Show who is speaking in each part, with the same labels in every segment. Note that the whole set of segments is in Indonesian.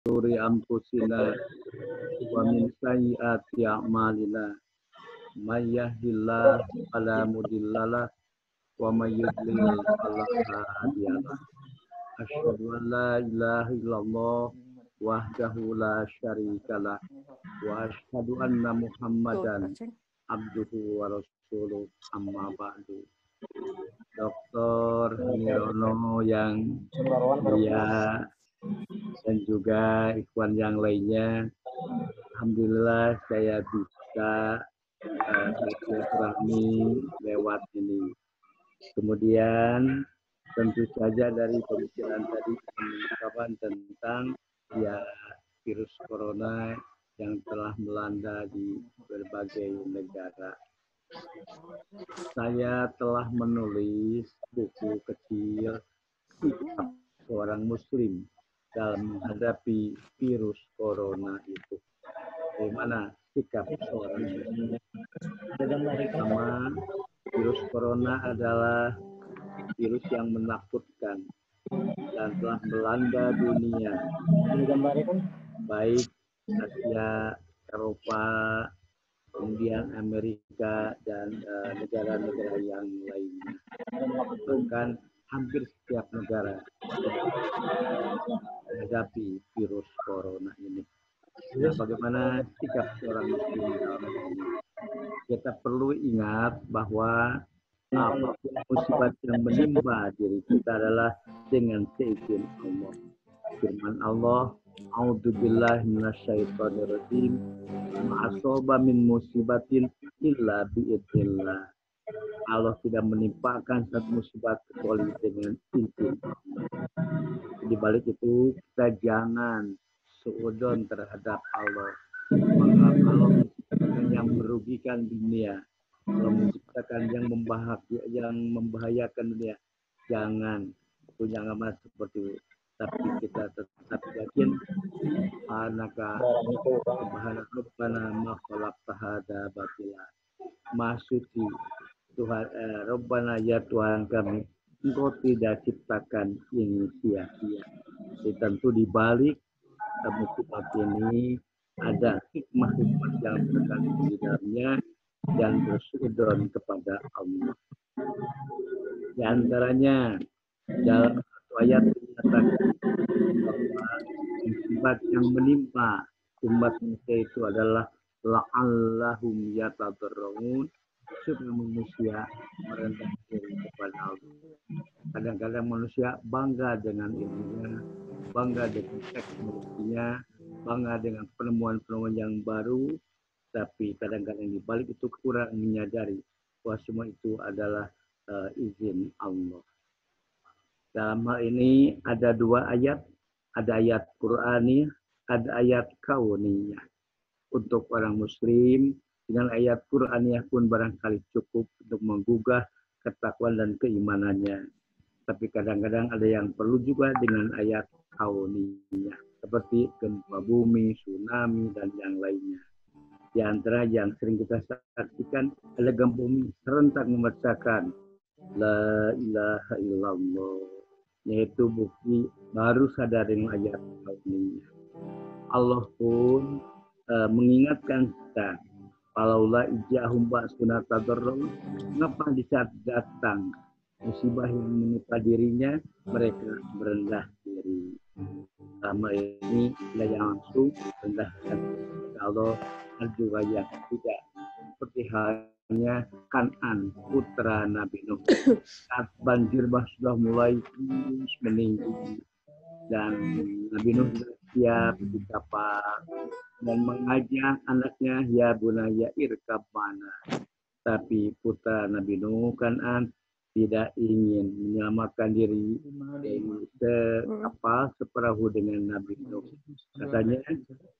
Speaker 1: shururi anfusina wa min sayyiati a'malina. May yahdihillahu fala mudhillalah wa may yudlil fala hadiyalah. Asyhadu an la ilaha illallah wahdahu la syarikalah wa asyhadu anna Muhammadan abduhu wa rasuluh amma ba'du. Dr. Nirono yang mulia dan juga ikhwan yang lainnya, alhamdulillah saya bisa bersilaturahmi lewat ini. Kemudian tentu saja dari pembicaraan tadi pengungkapan tentang virus corona yang telah melanda di berbagai negara. Saya telah menulis buku kecil sikap seorang muslim dalam menghadapi virus corona itu. Bagaimana sikap seorang muslim? Pertama, virus corona adalah virus yang menakutkan dan telah melanda dunia, baik Asia, Eropa, kemudian Amerika dan negara-negara yang lainnya. Bahkan hampir setiap negara menghadapi virus corona ini. Nah, bagaimana sikap seorang muslim dalam ini? Kita perlu ingat bahwa apapun musibah yang menimpa diri kita adalah dengan seizin Allah. Firman Allah, A'udzubillahi minasyaitonirrajim. Ma asaba min musibatin illa biidznillah. Allah tidak menimpakan satu musibah kecuali dengan izin Allah. Di balik itu kita jangan suudzon terhadap Allah. Maka Allah menciptakan yang merugikan dunia, Allah menciptakan yang membahayakan dunia. Jangan punya amal seperti itu. Tapi kita tetap yakin anaka subhana ma khalaqta hadza batila. Maksudnya Tuhan Rabbana ya Tuhan kami, Engkau tidak ciptakan ini sia-sia. Tentu di balik musibah ini ada hikmah-hikmah yang terkandung di dalamnya dan bersyukur kepada Allah. Di antaranya dalam satu ayat dinyatakan bahwa musibah yang menimpa umat manusia itu adalah la'allahum yatadarrun, supaya manusia merendah diri kepada Allah. Kadang-kadang manusia bangga dengan ilmunya, bangga dengan teknologinya, bangga dengan penemuan-penemuan yang baru, tapi kadang-kadang di balik itu kurang menyadari bahwa semua itu adalah izin Allah. Dalam hal ini ada dua ayat, ada ayat Qur'ani, ada ayat kauniyah. Untuk orang muslim, dengan ayat Qur'aniyah pun barangkali cukup untuk menggugah ketakwaan dan keimanannya. Tapi kadang-kadang ada yang perlu juga dengan ayat kauniyah, seperti gempa bumi, tsunami, dan yang lainnya. Di antara yang sering kita saksikan adalah gempa bumi serentak memecahkan La ilaha illallah, yaitu bukti baru sadar dengan ayat kauniyah. Allah pun mengingatkan kita, falaulah ijahum ba'suna tadarrun, mengapa di saat datang musibah yang menimpa dirinya mereka merendah diri. Sama ini tidak yang langsung rendahkan Allah, dan juga yang tidak, seperti halnya Kan'an putra Nabi Nuh. Saat banjir sudah mulai meninggi dan Nabi Nuh siap di kapal dan mengajak anaknya, ya bunaya irkab mana. Tapi putra Nabi Nuh Kan'an tidak ingin menyelamatkan diri dari kapal seperahu dengan Nabi Nuh. Katanya,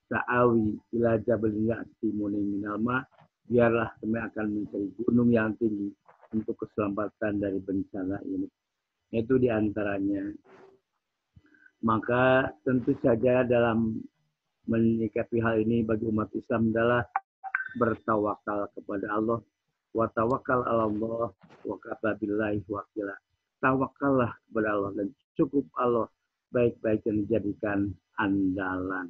Speaker 1: sa'awi ila jabalin ya'simuni minal ma, biarlah kami akan mencari gunung yang tinggi untuk keselamatan dari bencana ini. Itu diantaranya. Maka tentu saja dalam menyikapi hal ini bagi umat Islam adalah bertawakal kepada Allah. Wa tawakkal 'ala Allah wa kafa billahi wakila. Tawakallah kepada Allah dan cukup Allah baik-baik yang dijadikan andalan.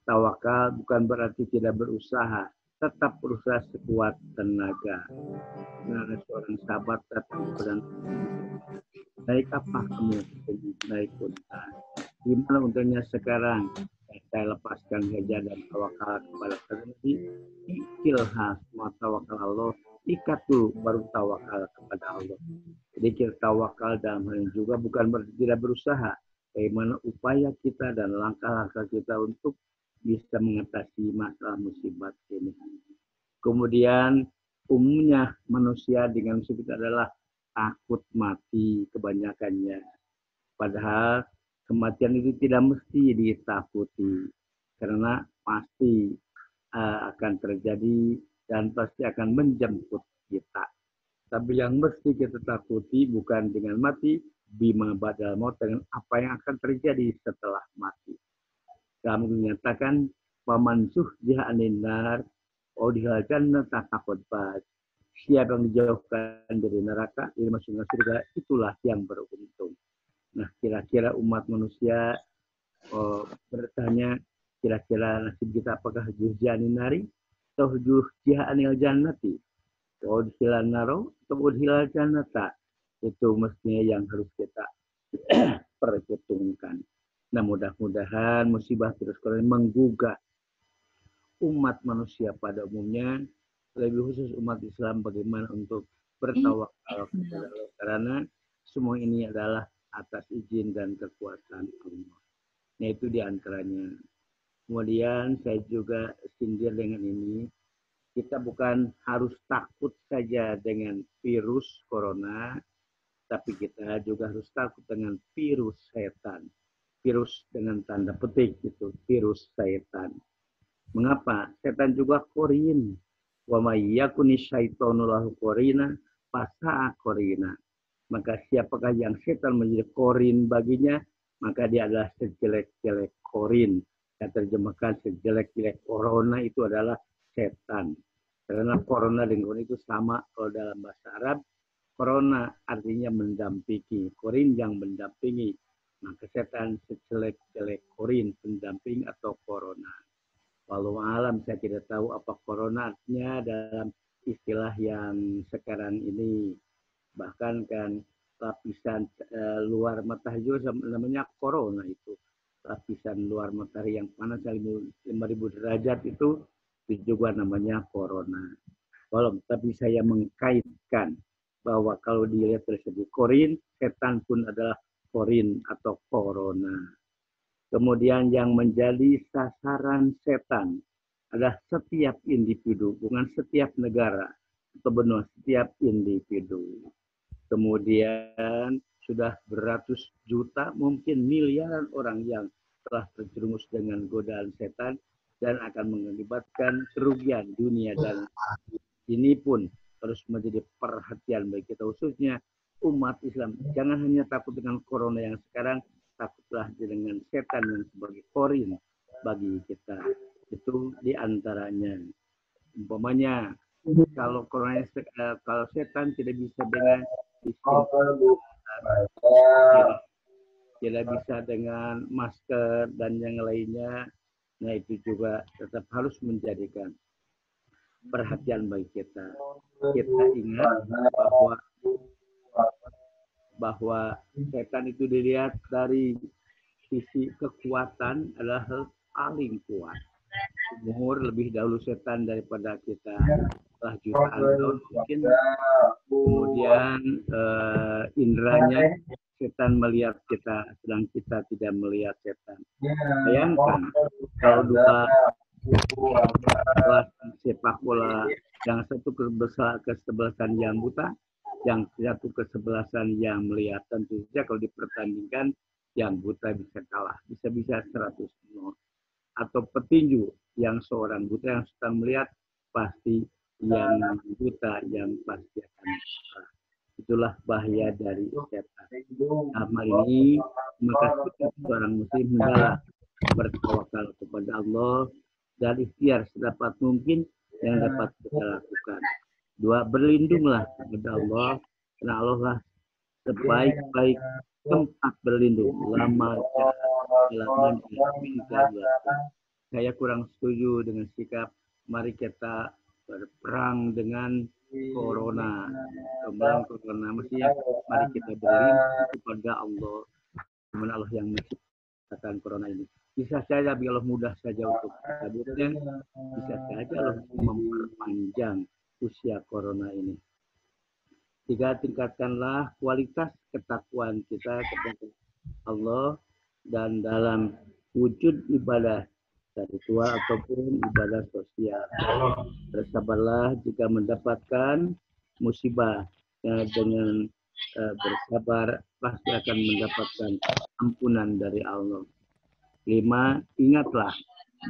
Speaker 1: Tawakal bukan berarti tidak berusaha, tetap berusaha sekuat tenaga. Karena seorang sahabat datang kepada naik apa kamu? Naik unta. Gimana untanya sekarang? Saya lepaskan gajah dan tawakal kepada Nabi. Ikilha semua tawakal Allah. Ikat dulu baru tawakal kepada Allah. Jadi kita tawakal dalam hal ini juga bukan berarti tidak berusaha. Bagaimana upaya kita dan langkah-langkah kita untuk bisa mengatasi masalah musibat ini. Kemudian umumnya manusia dengan musibat adalah takut mati kebanyakannya. Padahal kematian itu tidak mesti ditakuti. Karena pasti akan terjadi dan pasti akan menjemput kita. Tapi yang mesti kita takuti bukan dengan mati, bima badal maut, dengan apa yang akan terjadi setelah mati. Kami menyatakan paman suhziha anin nar wa udkhilal jannata faqad faz. Siapa yang dijauhkan dari neraka, dari masuknya surga, itulah yang beruntung. Nah, kira-kira umat manusia bertanya, kira-kira nasib kita apakah suhziha anin nari atau suhziha anil jannati? Wa udkhilal naro atau udkhilal jannata? Itu mestinya yang harus kita perhitungkan. Nah, mudah-mudahan musibah virus corona menggugah umat manusia pada umumnya, lebih khusus umat Islam bagaimana untuk bertawakal kepada Allah. Karena semua ini adalah atas izin dan kekuatan Allah. Nah, itu diantaranya. Kemudian saya juga sindir dengan ini, kita bukan harus takut saja dengan virus corona, tapi kita juga harus takut dengan virus setan. Virus dengan tanda petik itu, virus setan. Mengapa? Setan juga korin. Wa may yakuni syaitanu lahu qorina fasa'a qorina. Maka siapakah yang setan menjadi korin baginya, maka dia adalah sejelek-jelek korin. Yang terjemahkan sejelek-jelek corona itu adalah setan. Karena corona dengan korin itu sama kalau dalam bahasa Arab. Corona artinya mendampingi, korin yang mendampingi. Maka setan sejelek-jelek korin, pendamping atau corona. Walau alam saya tidak tahu apa corona artinya dalam istilah yang sekarang ini. Bahkan kan lapisan luar matahari juga namanya corona itu. Lapisan luar matahari yang panas 5.000 derajat itu juga namanya corona. Walau tapi saya mengkaitkan bahwa kalau dilihat dari segi korin, setan pun adalah korin atau corona. Kemudian yang menjadi sasaran setan adalah setiap individu, bukan setiap negara atau benua, setiap individu. Kemudian sudah beratus juta, mungkin miliaran orang yang telah terjerumus dengan godaan setan dan akan mengakibatkan kerugian dunia dan ini pun harus menjadi perhatian bagi kita, khususnya umat Islam. Jangan hanya takut dengan corona yang sekarang, takutlah dengan setan yang sebagai korin bagi kita. Itu diantaranya. Umpamanya kalau corona, kalau setan tidak bisa dengan tidak bisa dengan masker dan yang lainnya, nah itu juga tetap harus menjadikan perhatian bagi kita. Kita ingat bahwa setan itu dilihat dari sisi kekuatan adalah paling kuat. Umur lebih dahulu setan daripada kita, setelah jutaan tahun mungkin. Kemudian indranya setan melihat kita, sedang kita tidak melihat setan. Bayangkan kalau dua sepak bola, yang satu kesebelasan yang buta, yang satu kesebelasan yang melihat. Tentu saja kalau dipertandingkan, yang buta bisa kalah, bisa-bisa 100-0. Atau petinju, yang seorang buta yang sedang melihat, pasti yang buta yang pasti akan kalah. Itulah bahaya dari setan. Amal ini, maka seorang muslim hendaklah bertawakal kepada Allah dan ikhtiar sedapat mungkin yang dapat kita lakukan. Dua, berlindunglah kepada Allah, karena Allah lah sebaik-baik tempat berlindung. Lama halaman 38. Saya kurang setuju dengan sikap mari kita berperang dengan corona. Melawan corona mestinya mari kita berlindung kepada Allah. Kepada Allah yang menciptakan corona ini. Bisa saja Allah mudah saja untuk cabutnya, bisa saja Allah memperpanjang usia corona ini. Tiga, tingkatkanlah kualitas ketakwaan kita kepada Allah dan dalam wujud ibadah spiritual ataupun ibadah sosial. Bersabarlah jika mendapatkan musibah dengan bersabar pasti akan mendapatkan ampunan dari Allah. 5, ingatlah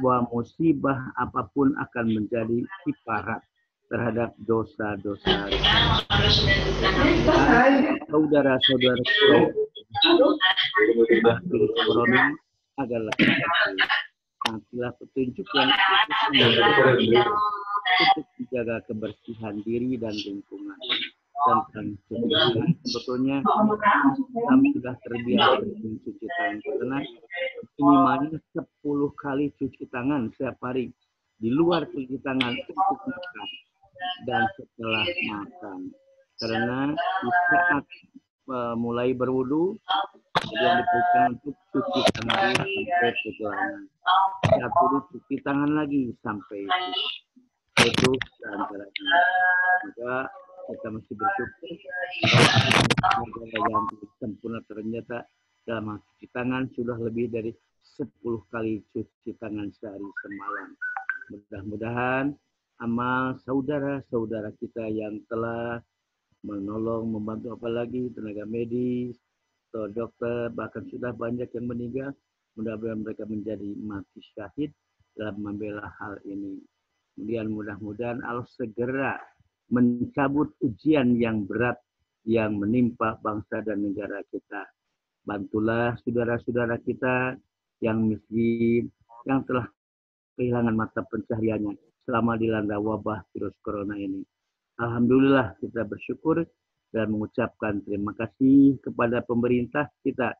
Speaker 1: bahwa musibah apapun akan menjadi kiparat terhadap dosa-dosa. Saudara-saudara virus corona adalah nantilah petunjuk yang untuk menjaga kebersihan diri dan lingkungan. Tentang cuci tangan, sebetulnya kami sudah terbiasa dengan cuci tangan karena minimalnya 10 kali cuci tangan setiap hari di luar cuci tangan untuk makan dan setelah makan. Karena di saat mulai berwudu kemudian diberikan untuk cuci tangan sampai perjalanan. Saat itu cuci tangan lagi sampai itu antaranya. Maka kita masih bersyukur yang sempurna ternyata dalam cuci tangan sudah lebih dari 10 kali cuci tangan sehari semalam. Mudah-mudahan amal saudara-saudara kita yang telah menolong, membantu apalagi tenaga medis, atau dokter, bahkan sudah banyak yang meninggal, mudah-mudahan mereka menjadi mati syahid dalam membela hal ini. Kemudian mudah-mudahan Allah segera mencabut ujian yang berat yang menimpa bangsa dan negara kita. Bantulah saudara-saudara kita yang miskin, yang telah kehilangan mata pencahariannya selama dilanda wabah virus corona ini. Alhamdulillah kita bersyukur dan mengucapkan terima kasih kepada pemerintah kita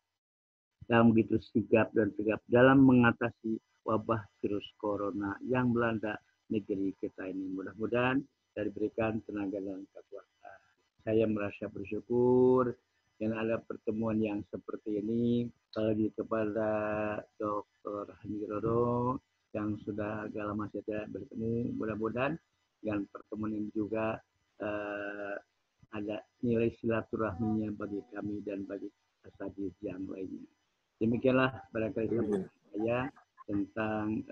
Speaker 1: yang begitu sigap dan tegap dalam mengatasi wabah virus corona yang melanda negeri kita ini. Mudah-mudahan diberikan tenaga dan kekuatan. Saya merasa bersyukur dan ada pertemuan yang seperti ini bagi kepada Dr. Hanirodo yang sudah agak lama saja bertemu. Mudah-mudahan dengan pertemuan ini juga ada nilai silaturahminya bagi kami dan bagi asatidz yang lainnya. Demikianlah barangkali sambutan saya tentang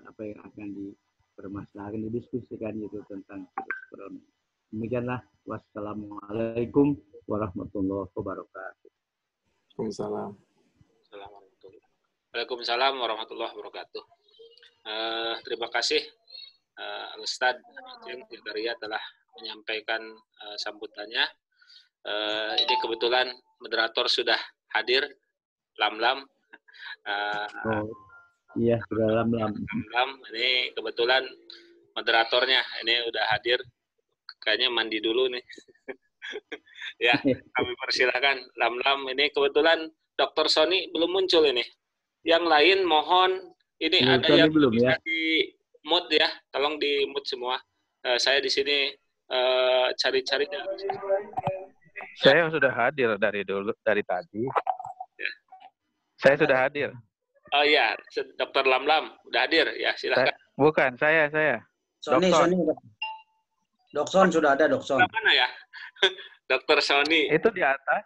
Speaker 1: apa yang akan dipermasalahkan, didiskusikan itu tentang virus corona. Demikianlah. Wassalamualaikum warahmatullahi wabarakatuh.
Speaker 2: Waalaikumsalam.
Speaker 3: Waalaikumsalam warahmatullahi wabarakatuh. Terima kasih Ustadz Zakaria telah menyampaikan sambutannya. Ini kebetulan moderator sudah hadir, Lam-Lam.
Speaker 1: Iya, sudah Lam-Lam.
Speaker 3: Ini kebetulan moderatornya ini udah hadir. Kayaknya mandi dulu nih. Ya, kami persilakan Lam-Lam. Ini kebetulan Dr. Sony belum muncul ini. Yang lain mohon ini ada yang belum bisa di mute ya. Tolong di mute semua. Saya di sini cari-cari.
Speaker 4: Saya sudah hadir dari tadi. Ya. Saya sudah hadir.
Speaker 3: Oh iya, Dr. Lam-Lam udah hadir ya, silakan.
Speaker 4: Bukan, saya.
Speaker 5: Sony. Dokson sudah ada, Dokson.
Speaker 3: Belah mana ya? Dr. Sony.
Speaker 4: Itu di atas.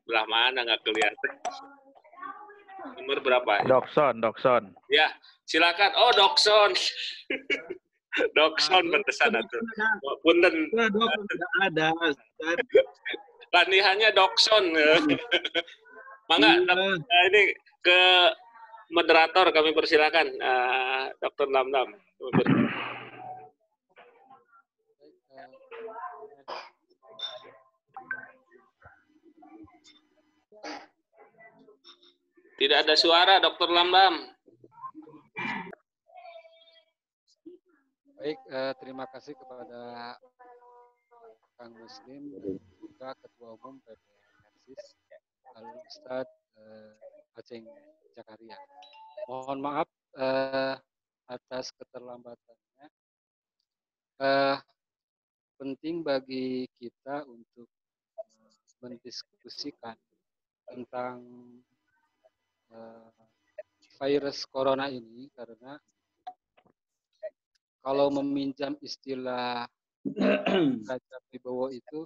Speaker 3: Belah mana nggak kelihatan. Nomor berapa?
Speaker 4: Dokson.
Speaker 3: Ya, silakan. Oh, Dokson. Dokson pentesan itu. Punten.
Speaker 6: Ada.
Speaker 3: Latihannya Dokson. Mangga, ini ke moderator kami persilakan, Dr. Lam-Lam. Tidak ada suara, Dr. Lam-Lam.
Speaker 6: Baik, terima kasih kepada Kang Muslim dan juga Ketua Umum PPNSIS, Al Ustadz Aceng Jakaria. Mohon maaf atas keterlambatannya. Penting bagi kita untuk mendiskusikan tentang virus corona ini, karena kalau meminjam istilah Raja Wibowo itu,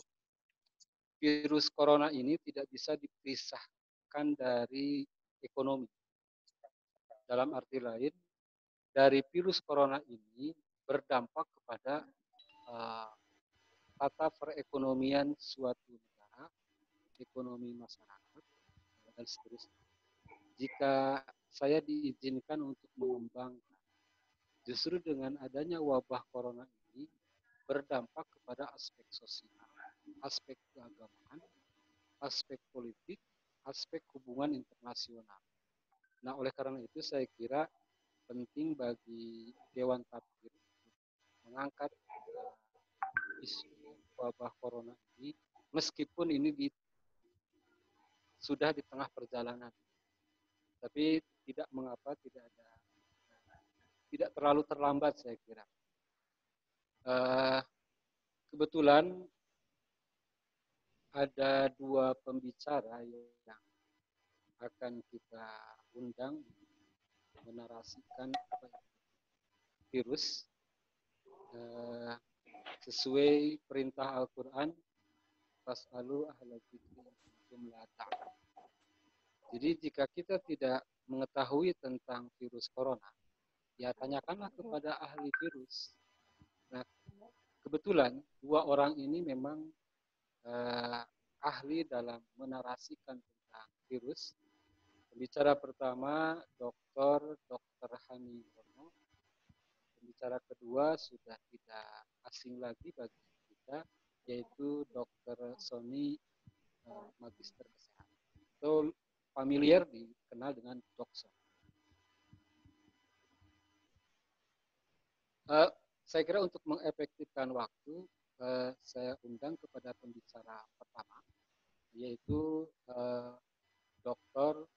Speaker 6: virus corona ini tidak bisa dipisahkan dari ekonomi. Dalam arti lain, dari virus corona ini berdampak kepada tata perekonomian suatu negara, ekonomi masyarakat, dan seterusnya. Jika saya diizinkan untuk mengembangkan, justru dengan adanya wabah corona ini berdampak kepada aspek sosial, aspek keagamaan, aspek politik, aspek hubungan internasional. Nah, oleh karena itu saya kira penting bagi Dewan Tabir mengangkat isu wabah corona ini, meskipun ini sudah di tengah perjalanan. Tapi tidak mengapa, tidak terlalu terlambat saya kira. Kebetulan ada dua pembicara yang akan kita undang menarasikan virus sesuai perintah Al-Quran, fas'alu ahla dzikri in kuntum la ta'lamun. Jadi jika kita tidak mengetahui tentang virus corona, ya tanyakanlah kepada ahli virus. Nah, kebetulan dua orang ini memang ahli dalam menarasikan tentang virus. Pembicara pertama Dr. Hani Rono. Pembicara kedua sudah tidak asing lagi bagi kita, yaitu Dr. Sony, Magister Kesehatan. Atau familiar dikenal dengan Dok Sony. Saya kira untuk mengefektifkan waktu, saya undang kepada pembicara pertama, yaitu Dr.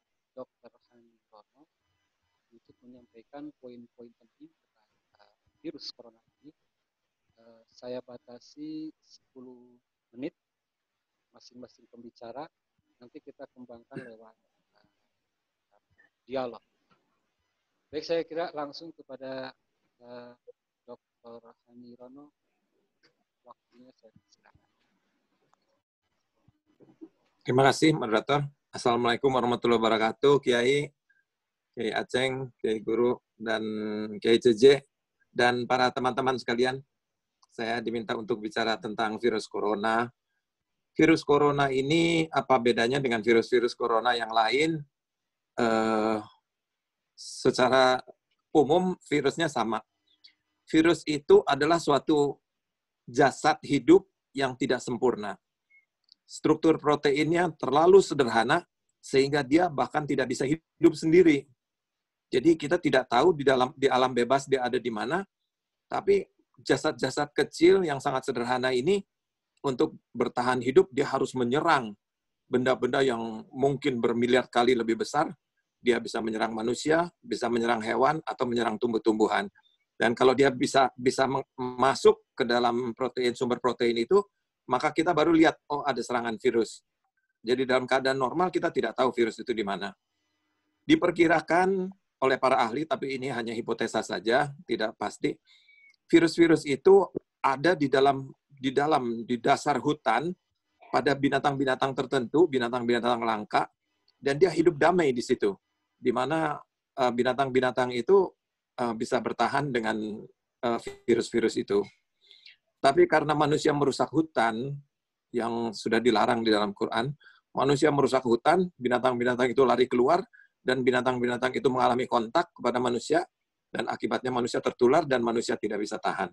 Speaker 6: Hani Rono, untuk menyampaikan poin-poin penting terkait virus corona ini. Saya batasi 10 menit masing-masing pembicara, nanti kita kembangkan lewat dialog. Baik, saya kira langsung kepada Dr. Hani Rono. Waktunya saya silakan.
Speaker 2: Terima kasih, moderator. Assalamualaikum warahmatullahi wabarakatuh, Kiai Aceng, Kiai Guru, dan Kiai JJ, dan para teman-teman sekalian. Saya diminta untuk bicara tentang virus corona. Virus corona ini apa bedanya dengan virus-virus corona yang lain? Secara umum virusnya sama. Virus itu adalah suatu jasad hidup yang tidak sempurna. Struktur proteinnya terlalu sederhana sehingga dia bahkan tidak bisa hidup sendiri. Jadi kita tidak tahu di alam bebas dia ada di mana, tapi jasad-jasad kecil yang sangat sederhana ini untuk bertahan hidup dia harus menyerang benda-benda yang mungkin bermiliar kali lebih besar. Dia bisa menyerang manusia, bisa menyerang hewan, atau menyerang tumbuh-tumbuhan. Dan kalau dia bisa masuk ke dalam sumber protein itu, maka kita baru lihat, oh ada serangan virus. Jadi dalam keadaan normal kita tidak tahu virus itu di mana. Diperkirakan oleh para ahli, tapi ini hanya hipotesa saja, tidak pasti. Virus-virus itu ada di dasar hutan pada binatang-binatang tertentu, binatang-binatang langka, dan dia hidup damai di situ, di mana binatang-binatang itu bisa bertahan dengan virus-virus itu. Tapi karena manusia merusak hutan, yang sudah dilarang di dalam Quran, manusia merusak hutan, binatang-binatang itu lari keluar, dan binatang-binatang itu mengalami kontak kepada manusia, dan akibatnya manusia tertular, dan manusia tidak bisa tahan.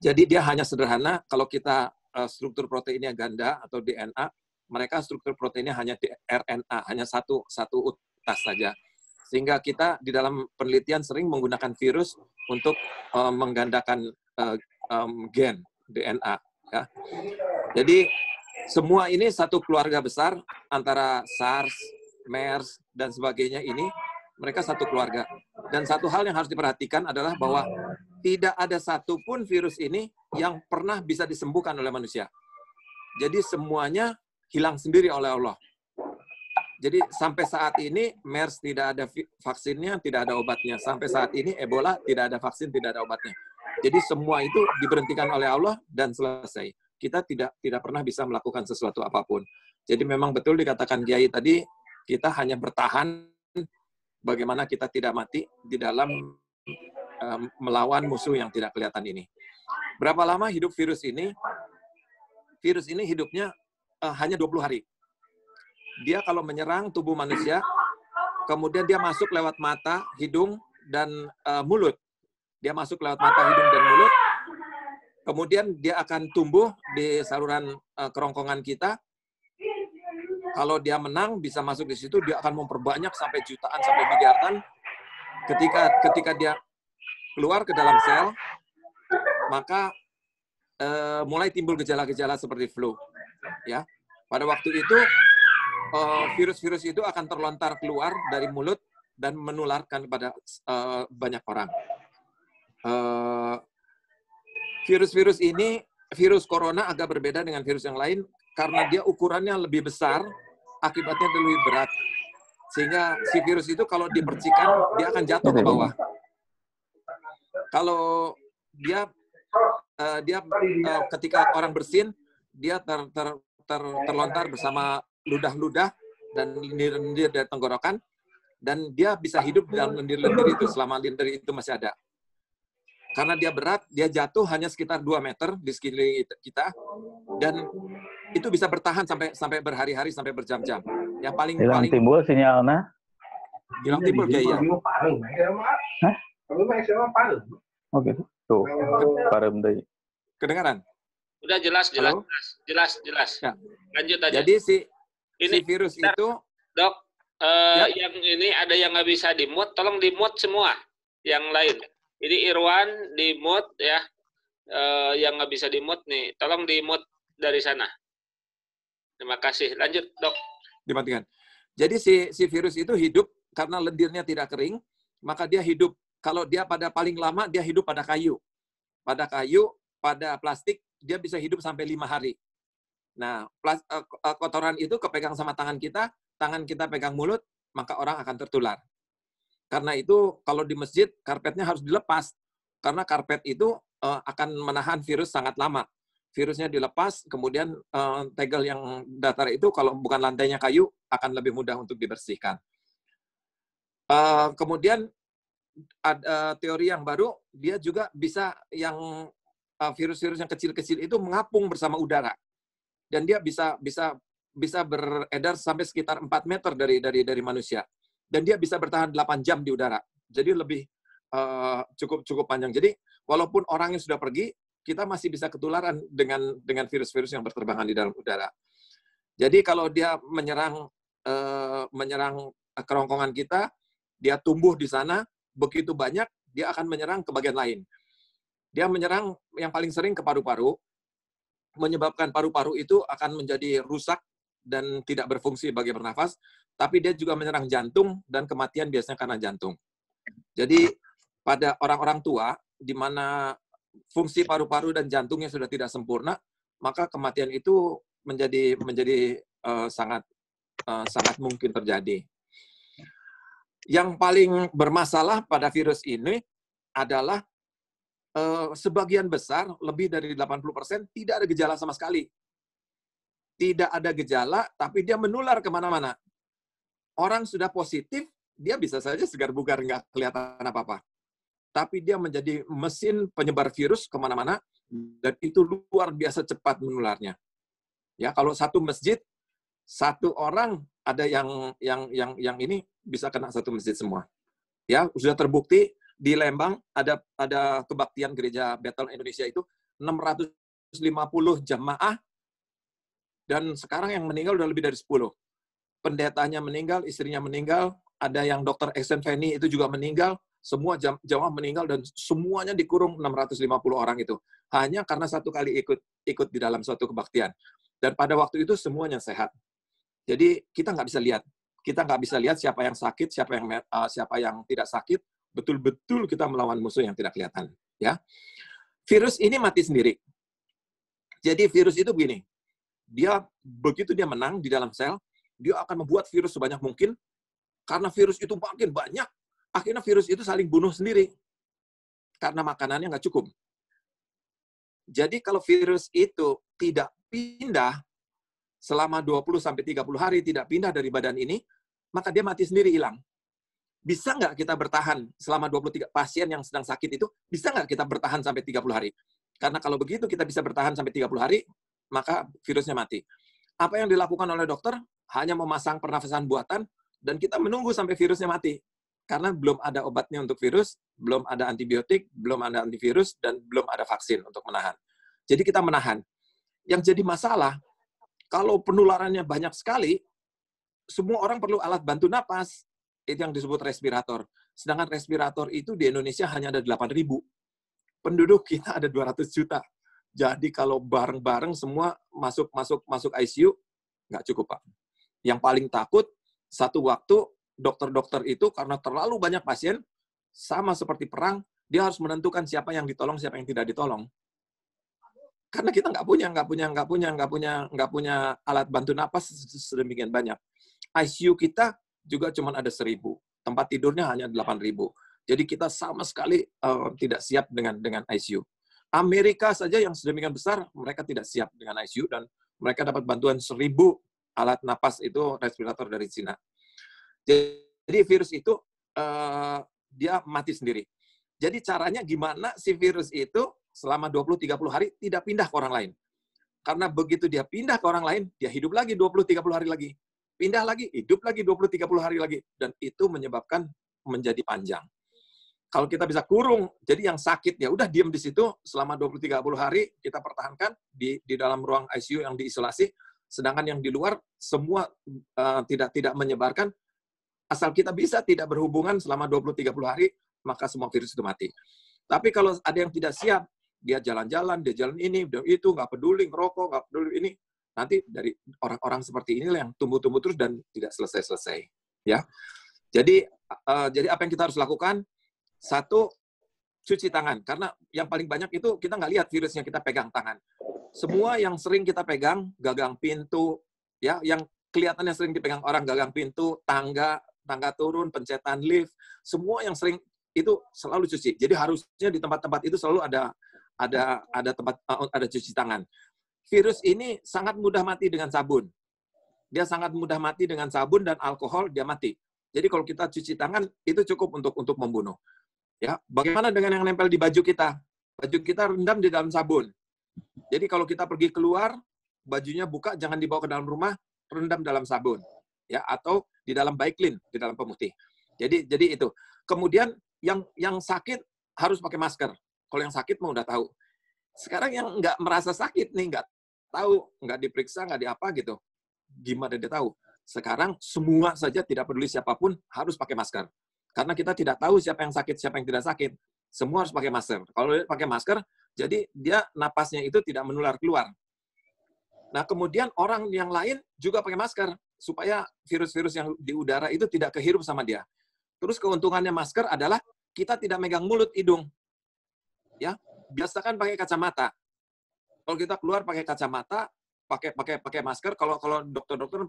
Speaker 2: Jadi dia hanya sederhana, kalau kita struktur proteinnya ganda atau DNA, mereka struktur proteinnya hanya RNA, hanya satu utas saja. Sehingga kita di dalam penelitian sering menggunakan virus untuk menggandakan gen DNA. Ya. Jadi semua ini satu keluarga besar antara SARS, MERS, dan sebagainya ini, mereka satu keluarga. Dan satu hal yang harus diperhatikan adalah bahwa tidak ada satupun virus ini yang pernah bisa disembuhkan oleh manusia. Jadi semuanya hilang sendiri oleh Allah. Jadi sampai saat ini MERS tidak ada vaksinnya, tidak ada obatnya. Sampai saat ini Ebola tidak ada vaksin, tidak ada obatnya. Jadi semua itu diberhentikan oleh Allah dan selesai. Kita tidak pernah bisa melakukan sesuatu apapun. Jadi memang betul dikatakan Kiai tadi, kita hanya bertahan bagaimana kita tidak mati di dalam melawan musuh yang tidak kelihatan ini. Berapa lama hidup virus ini? Virus ini hidupnya hanya 20 hari. Dia kalau menyerang tubuh manusia, kemudian dia masuk lewat mata, hidung, dan mulut. Dia masuk lewat mata, hidung, dan mulut. Kemudian dia akan tumbuh di saluran kerongkongan kita. Kalau dia menang, bisa masuk di situ, dia akan memperbanyak sampai jutaan, sampai miliaran. Ketika dia keluar ke dalam sel, maka mulai timbul gejala-gejala seperti flu. Ya, pada waktu itu virus-virus itu akan terlontar keluar dari mulut dan menularkan kepada banyak orang. Virus-virus ini, virus corona agak berbeda dengan virus yang lain karena dia ukurannya lebih besar, akibatnya lebih berat. Sehingga si virus itu kalau dipercikan, dia akan jatuh ke bawah. Kalau dia ketika orang bersin, dia terlontar bersama ludah-ludah dan lendir-lendir dari tenggorokan, dan dia bisa hidup di dalam lendir-lendir itu selama lendir itu masih ada. Karena dia berat, dia jatuh hanya sekitar 2 meter di sekeliling kita, dan itu bisa bertahan sampai berhari-hari, sampai berjam-jam. Yang paling
Speaker 4: timbul sinyalnya.
Speaker 2: Hilang timbul kayak ya.
Speaker 4: Hah? Oh gitu. Tuh, parem deh.
Speaker 2: Kedengaran?
Speaker 3: Udah jelas. Ya. Lanjut aja.
Speaker 2: Jadi si
Speaker 3: ini
Speaker 2: virus itu,
Speaker 3: Dok,
Speaker 2: ya.
Speaker 3: Yang ini ada yang nggak bisa di-mute, tolong di-mute semua. Yang lain. Ini Irwan di-mute ya. Yang nggak bisa di-mute nih, tolong di-mute dari sana. Terima kasih. Lanjut, Dok.
Speaker 2: Dimatikan. Jadi si virus itu hidup karena lendirnya tidak kering, maka dia hidup. Kalau dia pada paling lama, dia hidup pada kayu. Pada plastik, dia bisa hidup sampai 5 hari. Nah, kotoran itu kepegang sama tangan kita pegang mulut, maka orang akan tertular. Karena itu, kalau di masjid, karpetnya harus dilepas. Karena karpet itu akan menahan virus sangat lama. Virusnya dilepas, kemudian tegel yang datar itu, kalau bukan lantainya kayu, akan lebih mudah untuk dibersihkan. Kemudian, ada teori yang baru, dia juga bisa yang virus-virus yang kecil-kecil itu mengapung bersama udara, dan dia bisa beredar sampai sekitar 4 meter dari manusia, dan dia bisa bertahan 8 jam di udara. Jadi lebih cukup panjang. Jadi walaupun orangnya sudah pergi, kita masih bisa ketularan dengan virus-virus yang berterbangan di dalam udara. Jadi kalau dia menyerang kerongkongan kita, dia tumbuh di sana. Begitu banyak, dia akan menyerang ke bagian lain. Dia menyerang yang paling sering ke paru-paru, menyebabkan paru-paru itu akan menjadi rusak dan tidak berfungsi bagi bernafas, tapi dia juga menyerang jantung, dan kematian biasanya karena jantung. Jadi pada orang-orang tua, di mana fungsi paru-paru dan jantungnya sudah tidak sempurna, maka kematian itu menjadi sangat mungkin terjadi. Yang paling bermasalah pada virus ini adalah sebagian besar, lebih dari 80%, tidak ada gejala sama sekali. Tidak ada gejala, tapi dia menular kemana-mana. Orang sudah positif, dia bisa saja segar bugar, nggak kelihatan apa-apa. Tapi dia menjadi mesin penyebar virus kemana-mana, dan itu luar biasa cepat menularnya. Ya, kalau satu masjid, satu orang ada yang ini bisa kena satu masjid semua. Ya, sudah terbukti di Lembang ada kebaktian gereja Bethel Indonesia itu 650 jamaah, dan sekarang yang meninggal udah lebih dari 10. Pendetanya meninggal, istrinya meninggal, ada yang dokter Exenveni itu juga meninggal, semua jamaah meninggal, dan semuanya dikurung 650 orang itu. Hanya karena satu kali ikut di dalam suatu kebaktian. Dan pada waktu itu semuanya sehat. Jadi kita nggak bisa lihat. kita nggak bisa lihat siapa yang sakit, siapa yang tidak sakit. Betul-betul kita melawan musuh yang tidak kelihatan. Ya, virus ini mati sendiri. Jadi virus itu begini, begitu dia menang di dalam sel, dia akan membuat virus sebanyak mungkin. Karena virus itu makin banyak, akhirnya virus itu saling bunuh sendiri. Karena makanannya nggak cukup. Jadi kalau virus itu tidak pindah selama 20-30 hari, tidak pindah dari badan ini, maka dia mati sendiri, hilang. Bisa nggak kita bertahan selama 23 pasien yang sedang sakit itu, bisa nggak kita bertahan sampai 30 hari? Karena kalau begitu kita bisa bertahan sampai 30 hari, maka virusnya mati. Apa yang dilakukan oleh dokter? Hanya memasang pernafasan buatan, dan kita menunggu sampai virusnya mati. Karena belum ada obatnya untuk virus, belum ada antibiotik, belum ada antivirus, dan belum ada vaksin untuk menahan. Jadi kita menahan. Yang jadi masalah, kalau penularannya banyak sekali, semua orang perlu alat bantu napas. Itu yang disebut respirator. Sedangkan respirator itu di Indonesia hanya ada 8.000. Penduduk kita ada 200 juta. Jadi kalau bareng-bareng semua masuk ICU, nggak cukup, Pak. Yang paling takut, satu waktu dokter-dokter itu karena terlalu banyak pasien, sama seperti perang, dia harus menentukan siapa yang ditolong, siapa yang tidak ditolong. Karena kita nggak punya alat bantu napas sedemikian banyak. ICU kita juga cuma ada 1.000. Tempat tidurnya hanya 8.000. Jadi kita sama sekali tidak siap dengan ICU. Amerika saja yang sedemikian besar, mereka tidak siap dengan ICU dan mereka dapat bantuan 1.000 alat napas itu respirator dari Cina. Jadi virus itu dia mati sendiri. Jadi caranya gimana si virus itu selama 20-30 hari tidak pindah ke orang lain. Karena begitu dia pindah ke orang lain, dia hidup lagi 20-30 hari lagi. Pindah lagi, hidup lagi 20-30 hari lagi. Dan itu menyebabkan menjadi panjang. Kalau kita bisa kurung, jadi yang sakit ya udah diam di situ selama 20-30 hari, kita pertahankan di dalam ruang ICU yang diisolasi, sedangkan yang di luar semua tidak menyebarkan. Asal kita bisa tidak berhubungan selama 20-30 hari, maka semua virus itu mati. Tapi kalau ada yang tidak siap, dia jalan-jalan, dia jalan ini, dia itu, nggak peduli, ngerokok, nggak peduli ini, nanti dari orang-orang seperti inilah yang tumbuh-tumbuh terus dan tidak selesai-selesai. Ya, jadi apa yang kita harus lakukan? Satu, cuci tangan. Karena yang paling banyak itu kita nggak lihat virusnya, kita pegang tangan. Semua yang sering kita pegang, gagang pintu, ya, yang kelihatannya sering dipegang orang, gagang pintu, tangga turun, pencetan lift, semua yang sering itu selalu cuci. Jadi harusnya di tempat-tempat itu selalu ada cuci tangan. Virus ini sangat mudah mati dengan sabun. Dia sangat mudah mati dengan sabun dan alkohol, dia mati. Jadi kalau kita cuci tangan itu cukup untuk membunuh. Ya, bagaimana dengan yang nempel di baju kita? Baju kita rendam di dalam sabun. Jadi kalau kita pergi keluar, bajunya buka, jangan dibawa ke dalam rumah, rendam dalam sabun. Ya, atau di dalam Baiklin, di dalam pemutih. Jadi itu. Kemudian yang sakit harus pakai masker. Kalau yang sakit mau udah tahu. Sekarang yang nggak merasa sakit nih, nggak tahu, nggak diperiksa, nggak diapa gitu. Gimana dia tahu? Sekarang semua saja tidak peduli siapapun harus pakai masker. Karena kita tidak tahu siapa yang sakit, siapa yang tidak sakit. Semua harus pakai masker. Kalau dia pakai masker, jadi dia napasnya itu tidak menular keluar. Nah, kemudian orang yang lain juga pakai masker, supaya virus-virus yang di udara itu tidak kehirup sama dia. Terus keuntungannya masker adalah kita tidak megang mulut, hidung. Ya, biasakan pakai kacamata. Kalau kita keluar pakai kacamata, pakai masker. Kalau dokter-dokter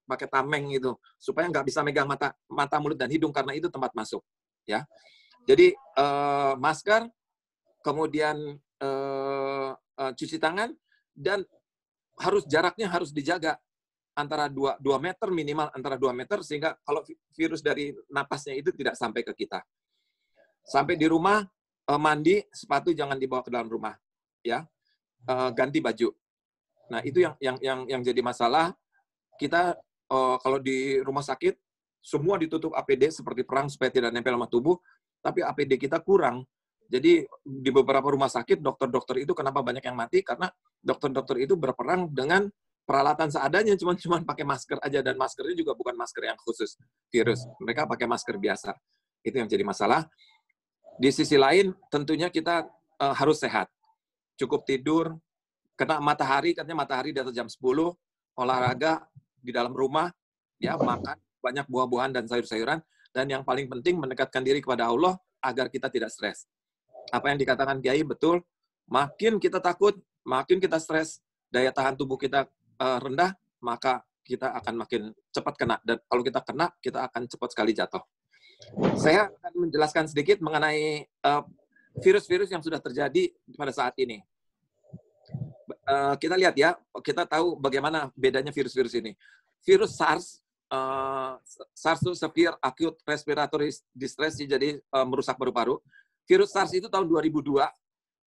Speaker 2: pakai tameng itu supaya nggak bisa megang mata, mulut dan hidung karena itu tempat masuk. Ya, jadi masker, kemudian cuci tangan dan jaraknya harus dijaga antara 2 meter minimal antara 2 meter sehingga kalau virus dari napasnya itu tidak sampai ke kita. Sampai di rumah mandi, sepatu jangan dibawa ke dalam rumah, ya. Ganti baju. Nah, itu yang jadi masalah. Kita kalau di rumah sakit semua ditutup APD seperti perang supaya tidak nempel sama tubuh, tapi APD kita kurang. Jadi di beberapa rumah sakit dokter-dokter itu kenapa banyak yang mati karena dokter-dokter itu berperang dengan peralatan seadanya, cuma pakai masker aja dan maskernya juga bukan masker yang khusus virus. Mereka pakai masker biasa. Itu yang jadi masalah. Di sisi lain tentunya kita harus sehat. Cukup tidur, kena matahari, katanya matahari di atas jam 10, olahraga di dalam rumah, ya makan banyak buah-buahan dan sayur-sayuran, dan yang paling penting mendekatkan diri kepada Allah agar kita tidak stres. Apa yang dikatakan Kiai betul, makin kita takut, makin kita stres, daya tahan tubuh kita rendah, maka kita akan makin cepat kena. Dan kalau kita kena, kita akan cepat sekali jatuh. Saya akan menjelaskan sedikit mengenai virus-virus yang sudah terjadi pada saat ini. Kita lihat ya, kita tahu bagaimana bedanya virus-virus ini. Virus SARS, SARS itu Severe Acute Respiratory Distress, jadi merusak paru-paru. Virus SARS itu tahun 2002,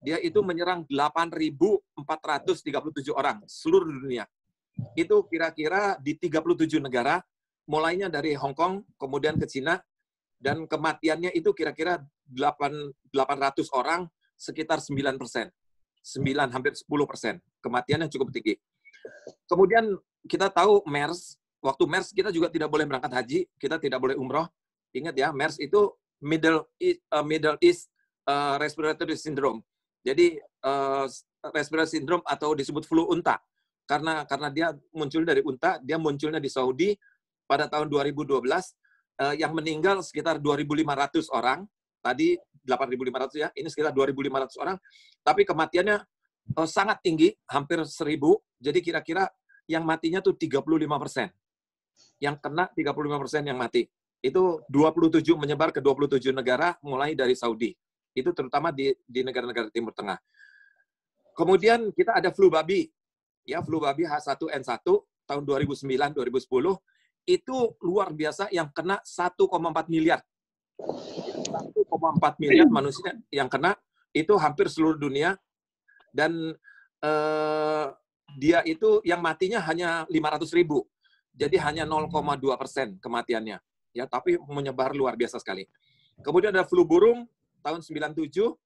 Speaker 2: dia itu menyerang 8.437 orang seluruh dunia. Itu kira-kira di 37 negara, mulainya dari Hong Kong, kemudian ke Cina, dan kematiannya itu kira-kira 800 orang, sekitar 9%. Hampir 10%. Kematiannya cukup tinggi. Kemudian kita tahu MERS, waktu MERS kita juga tidak boleh berangkat haji, kita tidak boleh umroh. Ingat ya, MERS itu Middle East Respiratory Syndrome. Jadi respiratory syndrome atau disebut flu unta. Karena dia muncul dari unta, dia munculnya di Saudi pada tahun 2012, yang meninggal sekitar 2.500 orang. Tadi 8.500 ya, ini sekitar 2.500 orang. Tapi kematiannya sangat tinggi, hampir 1.000. Jadi kira-kira yang matinya tuh 35%. Yang kena 35% yang mati. Itu 27 menyebar ke 27 negara, mulai dari Saudi. Itu terutama di negara-negara Timur Tengah. Kemudian kita ada flu babi. Ya, flu babi H1N1 tahun 2009-2010. Itu luar biasa, yang kena 1,4 miliar. 1,4 miliar manusia yang kena, itu hampir seluruh dunia. Dan dia itu yang matinya hanya 500.000. Jadi hanya 0,2% kematiannya. Ya, tapi menyebar luar biasa sekali. Kemudian ada flu burung tahun 97,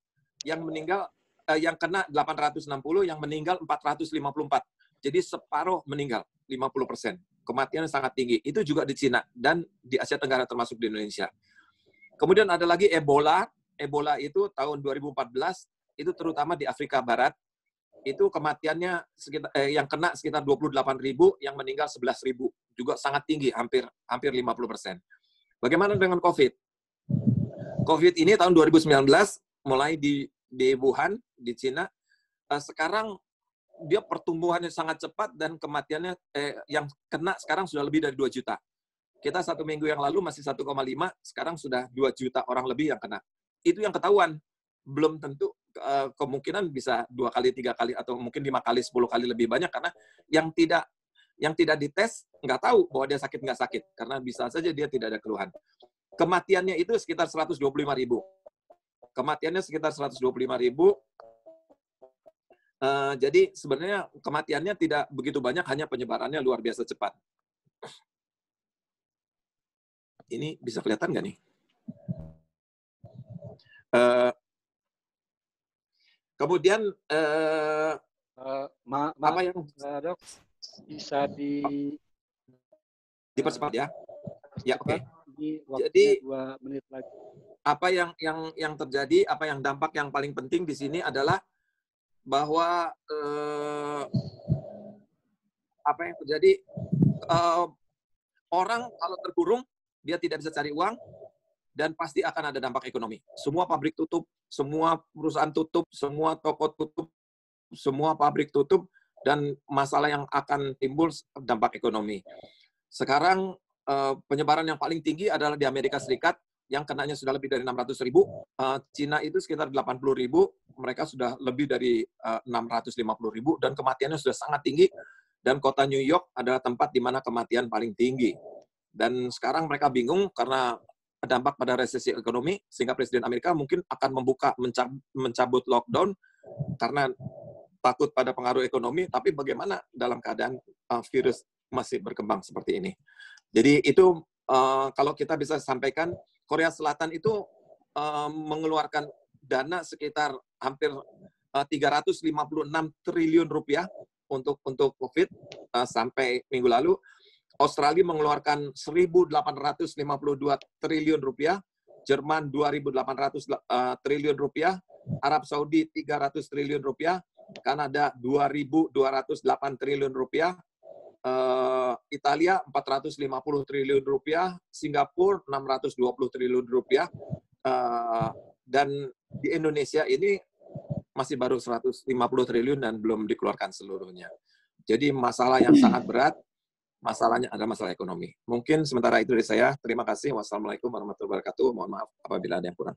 Speaker 2: yang meninggal, yang kena 860, yang meninggal 454. Jadi separuh meninggal, 50%. Kematiannya sangat tinggi. Itu juga di Cina dan di Asia Tenggara, termasuk di Indonesia. Kemudian ada lagi Ebola. Ebola itu tahun 2014, itu terutama di Afrika Barat. Itu kematiannya sekitar, yang kena sekitar 28.000, yang meninggal 11.000. Juga sangat tinggi, hampir 50%. Bagaimana dengan COVID? COVID ini tahun 2019, mulai di Wuhan, di Cina. Sekarang dia pertumbuhannya sangat cepat dan kematiannya yang kena sekarang sudah lebih dari 2 juta. Kita 1 minggu yang lalu masih 1,5, sekarang sudah 2 juta orang lebih yang kena. Itu yang ketahuan. Belum tentu, kemungkinan bisa 2 kali, 3 kali, atau mungkin 5 kali, 10 kali lebih banyak, karena yang tidak dites nggak tahu bahwa dia sakit nggak sakit, karena bisa saja dia tidak ada keluhan. Kematiannya itu sekitar 125.000. Kematiannya sekitar 125.000. Jadi sebenarnya kematiannya tidak begitu banyak, hanya penyebarannya luar biasa cepat. Ini bisa kelihatan nggak nih? Kemudian apa yang
Speaker 6: dok, bisa
Speaker 2: dipercepat ya? Ya, oke.
Speaker 6: Jadi 2 menit lagi.
Speaker 2: Apa yang terjadi, apa yang dampak yang paling penting di sini adalah bahwa apa yang terjadi, orang kalau terkurung, dia tidak bisa cari uang, dan pasti akan ada dampak ekonomi. Semua pabrik tutup, semua perusahaan tutup, semua toko tutup, semua pabrik tutup, dan masalah yang akan timbul dampak ekonomi. Sekarang penyebaran yang paling tinggi adalah di Amerika Serikat, yang kenanya sudah lebih dari 600.000. Cina itu sekitar 80.000, mereka sudah lebih dari 650.000, dan kematiannya sudah sangat tinggi. Dan kota New York adalah tempat di mana kematian paling tinggi. Dan sekarang mereka bingung karena dampak pada resesi ekonomi, sehingga Presiden Amerika mungkin akan mencabut lockdown karena takut pada pengaruh ekonomi. Tapi bagaimana dalam keadaan virus masih berkembang seperti ini? Jadi itu kalau kita bisa sampaikan, Korea Selatan itu mengeluarkan dana sekitar hampir 356 triliun rupiah untuk COVID sampai minggu lalu. Australia mengeluarkan 1.852 triliun rupiah, Jerman 2.800 triliun rupiah, Arab Saudi 300 triliun rupiah, Kanada 2.208 triliun rupiah, Italia 450 triliun rupiah, Singapura 620 triliun rupiah, dan di Indonesia ini masih baru 150 triliun dan belum dikeluarkan seluruhnya. Jadi masalah yang sangat berat, masalahnya adalah masalah ekonomi. Mungkin sementara itu dari saya. Terima kasih. Wassalamualaikum warahmatullahi wabarakatuh. Mohon maaf apabila ada yang kurang.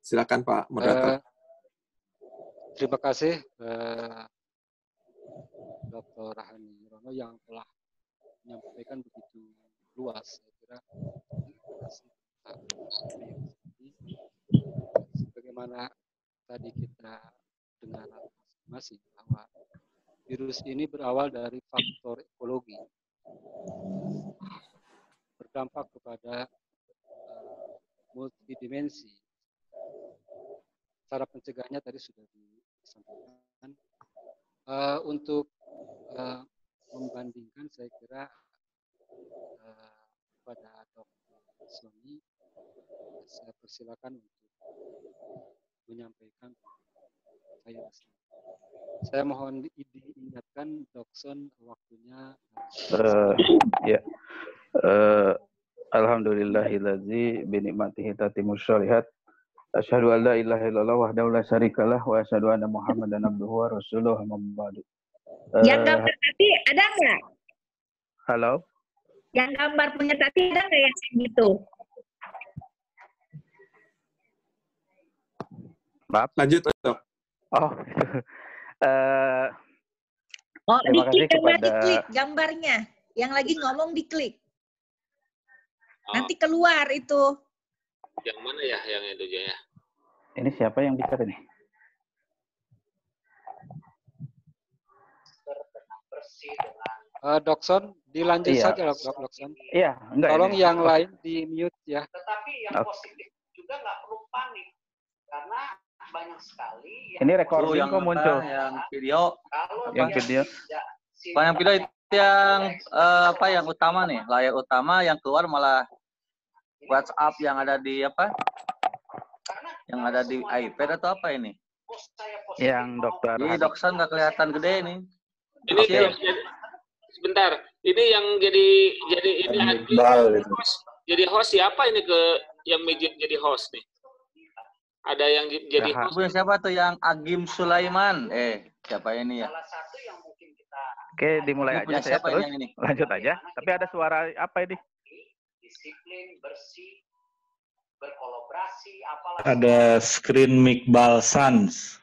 Speaker 2: Silakan Pak Moderator.
Speaker 6: Terima kasih Dr. Hani Rono yang telah menyampaikan begitu luas. Saya kira sebagaimana tadi kita dengar masing-masing bahwa virus ini berawal dari faktor ekologi, berdampak kepada multidimensi. Cara pencegahannya tadi sudah disampaikan. Untuk membandingkan, saya kira kepada Dr. Sony, saya persilakan untuk menyampaikan virus. Saya mohon diingatkan, Dokson, waktunya.
Speaker 4: Ya. Alhamdulillahillazi binikmatihi tatimmus sholihat. Asyhadu an la ilaha illallah wahdahu la syarikalah wa asyhadu anna Muhammadan abduhu wa rasuluhu amma ba'du.
Speaker 7: Yang gambar tadi ada nggak?
Speaker 4: Halo?
Speaker 7: Yang gambar punya tadi ada nggak yang kayak gitu?
Speaker 4: Maaf.
Speaker 2: Lanjut, Dok.
Speaker 4: Oh.
Speaker 7: Terima
Speaker 4: kasih kepada
Speaker 7: diklik gambarnya. Yang lagi ngomong diklik. Nanti keluar itu.
Speaker 3: Yang mana ya yang itu ya?
Speaker 4: Ini siapa yang bicara nih?
Speaker 6: Dokson, dilanjut saja Dokson.
Speaker 4: Iya, enggak.
Speaker 6: Tolong ini. Yang lain di mute ya.
Speaker 8: Tetapi yang positif juga nggak perlu panik karena banyak sekali.
Speaker 4: Ini recording yang kok muncul.
Speaker 8: Yang video.
Speaker 4: Yang video.
Speaker 8: Yang video itu yang apa yang utama nih, layar utama yang keluar malah WhatsApp yang ada di apa? Yang ada di iPad atau apa ini?
Speaker 4: Yang dokter.
Speaker 8: Ini Dokson nggak kelihatan gede nih.
Speaker 3: Ini sebentar. Ini yang jadi ini jadi host siapa ini ke yang jadi host nih? Ada yang jadi host.
Speaker 8: Siapa tuh yang Agim Sulaiman? Siapa ini ya?
Speaker 4: Salah satu yang mungkin kita. Oke, dimulai aja saya terus. Lanjut aja. Tapi ada suara apa ini?
Speaker 8: Disiplin, bersih, berkolaborasi, apalagi.
Speaker 9: Ada screen Miqbal Sans.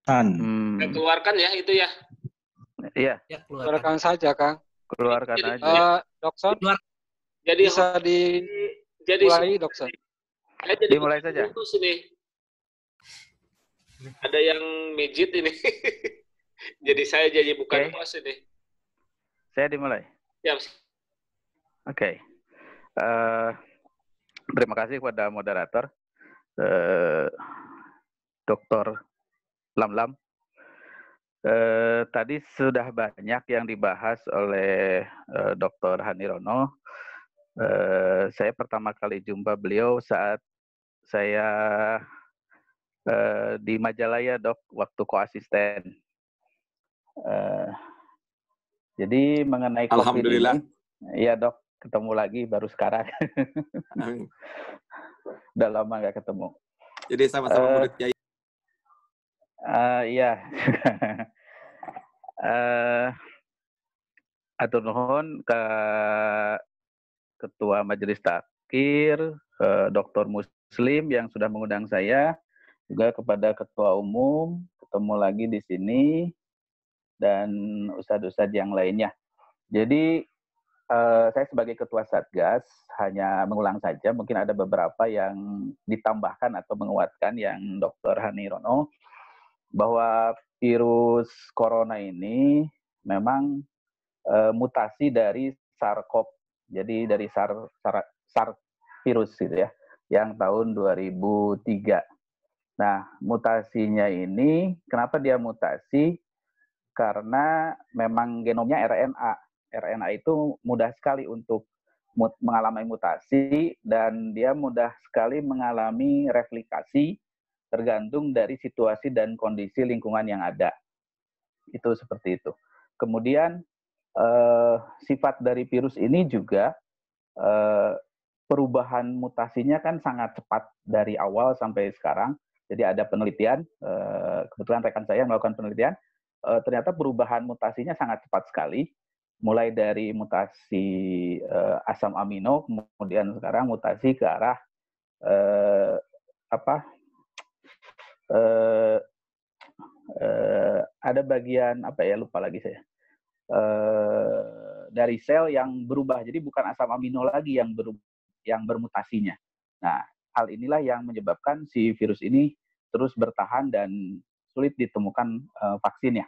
Speaker 3: Keluarkan ya itu ya.
Speaker 4: Iya.
Speaker 6: Ya, keluarkan saja, Kang.
Speaker 4: Keluarkan aja.
Speaker 6: Dokson,
Speaker 3: jadi
Speaker 6: bisa dimulai, Dokson.
Speaker 4: Dimulai saja.
Speaker 3: Ada yang mijit ini. Jadi saya jadi bukan host ini.
Speaker 4: Saya dimulai.
Speaker 3: Ya.
Speaker 4: Oke. Terima kasih kepada moderator, Dr. Lamlam. Tadi sudah banyak yang dibahas oleh Dr. Hani Rono. Saya pertama kali jumpa beliau saat saya di Majalaya, Dok, waktu koasisten. Jadi mengenai COVID
Speaker 2: Alhamdulillah.
Speaker 4: Ini, ya Dok, ketemu lagi baru sekarang. Udah lama nggak ketemu.
Speaker 2: Jadi sama-sama murid Kiai.
Speaker 4: Iya. Atur nuhun ke Ketua Majelis Takhir, Dr. Muslim yang sudah mengundang saya, juga kepada Ketua Umum, ketemu lagi di sini, dan ustadz-ustadz yang lainnya. Jadi saya sebagai Ketua Satgas hanya mengulang saja, mungkin ada beberapa yang ditambahkan atau menguatkan yang Dr. Hani Rono, bahwa virus corona ini memang mutasi dari SARS-CoV, jadi dari SARS virus gitu ya, yang tahun 2003. Nah, mutasinya ini, kenapa dia mutasi? Karena memang genomnya RNA. RNA itu mudah sekali untuk mengalami mutasi, dan dia mudah sekali mengalami replikasi tergantung dari situasi dan kondisi lingkungan yang ada. Itu seperti itu. Kemudian sifat dari virus ini juga perubahan mutasinya kan sangat cepat dari awal sampai sekarang. Jadi ada penelitian, kebetulan rekan saya melakukan penelitian, ternyata perubahan mutasinya sangat cepat sekali, mulai dari mutasi asam amino, kemudian sekarang mutasi ke arah ada bagian lupa lagi saya, dari sel yang berubah. Jadi bukan asam amino lagi yang bermutasinya. Nah, hal inilah yang menyebabkan si virus ini terus bertahan dan sulit ditemukan vaksinnya.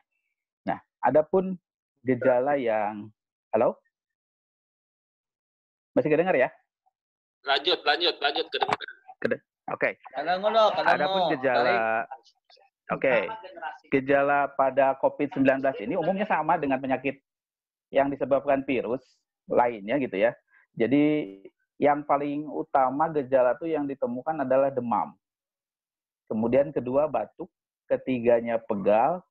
Speaker 4: Nah, adapun gejala yang halo, masih kedengar ya?
Speaker 3: Lanjut kedengaran.
Speaker 4: Oke. Adapun gejala pada COVID-19 ini umumnya sama dengan penyakit yang disebabkan virus lainnya gitu ya. Jadi yang paling utama gejala itu yang ditemukan adalah demam. Kemudian kedua batuk, ketiganya pegal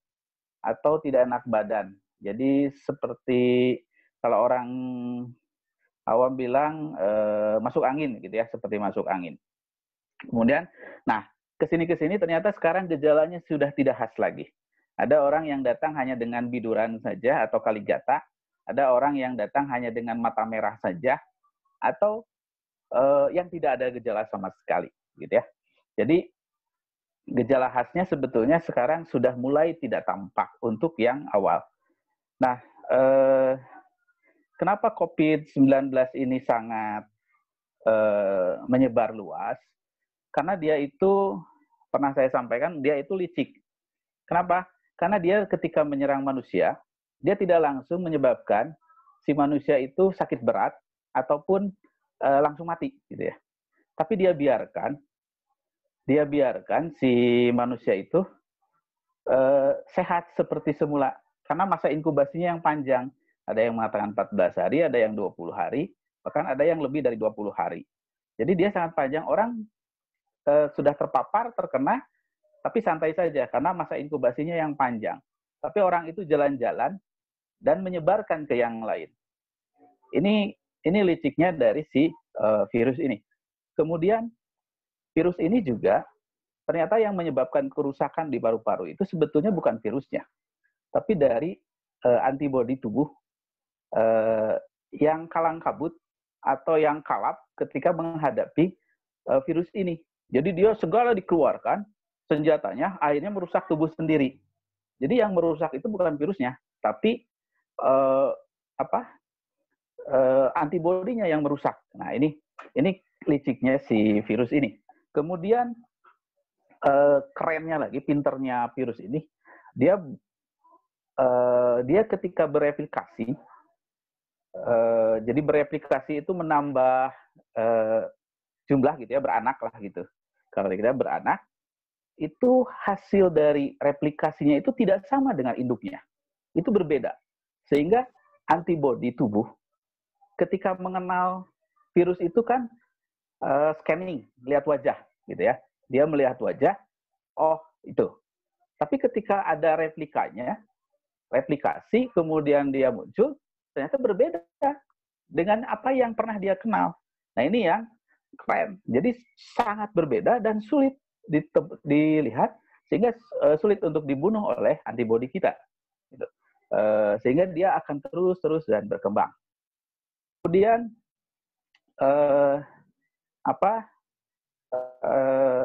Speaker 4: atau tidak enak badan. Jadi seperti kalau orang awam bilang masuk angin gitu ya, seperti masuk angin. Kemudian, nah kesini ternyata sekarang gejalanya sudah tidak khas lagi. Ada orang yang datang hanya dengan biduran saja atau kaligata, ada orang yang datang hanya dengan mata merah saja, atau yang tidak ada gejala sama sekali, gitu ya. Jadi gejala khasnya sebetulnya sekarang sudah mulai tidak tampak untuk yang awal. Nah, kenapa COVID-19 ini sangat menyebar luas? Karena dia itu, pernah saya sampaikan, dia itu licik. Kenapa? Karena dia ketika menyerang manusia, dia tidak langsung menyebabkan si manusia itu sakit berat ataupun langsung mati, gitu ya. Tapi dia biarkan si manusia itu sehat seperti semula. Karena masa inkubasinya yang panjang. Ada yang mengatakan 14 hari, ada yang 20 hari, bahkan ada yang lebih dari 20 hari. Jadi dia sangat panjang. Orang sudah terpapar, terkena, tapi santai saja karena masa inkubasinya yang panjang. Tapi orang itu jalan-jalan dan menyebarkan ke yang lain. Ini liciknya dari si virus ini. Kemudian virus ini juga ternyata yang menyebabkan kerusakan di paru-paru itu sebetulnya bukan virusnya, tapi dari antibodi tubuh yang kalang kabut atau yang kalap ketika menghadapi virus ini. Jadi dia segala dikeluarkan, senjatanya akhirnya merusak tubuh sendiri. Jadi yang merusak itu bukan virusnya, tapi antibodinya yang merusak. Nah, ini liciknya si virus ini. Kemudian kerennya lagi, pinternya virus ini, dia ketika bereplikasi, jadi bereplikasi itu menambah jumlah gitu ya, beranak lah gitu. Kalau kita beranak, itu hasil dari replikasinya itu tidak sama dengan induknya. Itu berbeda. Sehingga antibodi tubuh ketika mengenal virus itu kan scanning, lihat wajah gitu ya. Dia melihat wajah, oh itu. Tapi ketika ada replikasi, kemudian dia muncul, ternyata berbeda dengan apa yang pernah dia kenal. Nah, ini yang keren. Jadi sangat berbeda dan sulit dilihat, sehingga sulit untuk dibunuh oleh antibodi kita. Gitu. Sehingga dia akan terus dan berkembang. Kemudian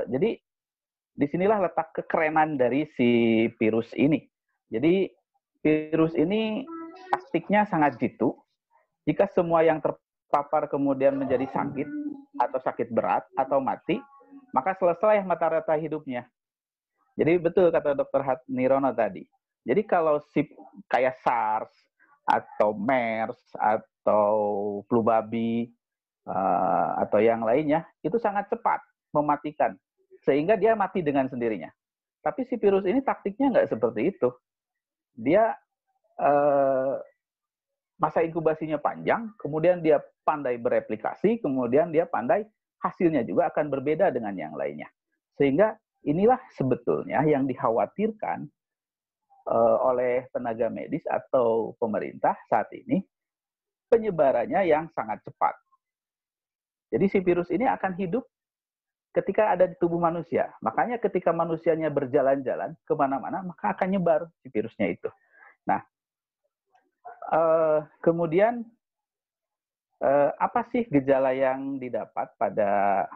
Speaker 4: jadi disinilah letak kekerenan dari si virus ini. Jadi virus ini taktiknya sangat jitu. Jika semua yang terpapar kemudian menjadi sakit atau sakit berat atau mati, maka selesai mata-mata hidupnya. Jadi betul kata Dr. Nirono tadi. Jadi kalau kayak SARS atau MERS atau flu babi atau yang lainnya, itu sangat cepat mematikan. Sehingga dia mati dengan sendirinya. Tapi si virus ini taktiknya nggak seperti itu. Dia masa inkubasinya panjang, kemudian dia pandai bereplikasi, kemudian dia pandai hasilnya juga akan berbeda dengan yang lainnya. Sehingga inilah sebetulnya yang dikhawatirkan oleh tenaga medis atau pemerintah saat ini, penyebarannya yang sangat cepat. Jadi si virus ini akan hidup ketika ada di tubuh manusia. Makanya ketika manusianya berjalan-jalan kemana-mana, maka akan nyebar si virusnya itu. Nah, kemudian apa sih gejala yang didapat pada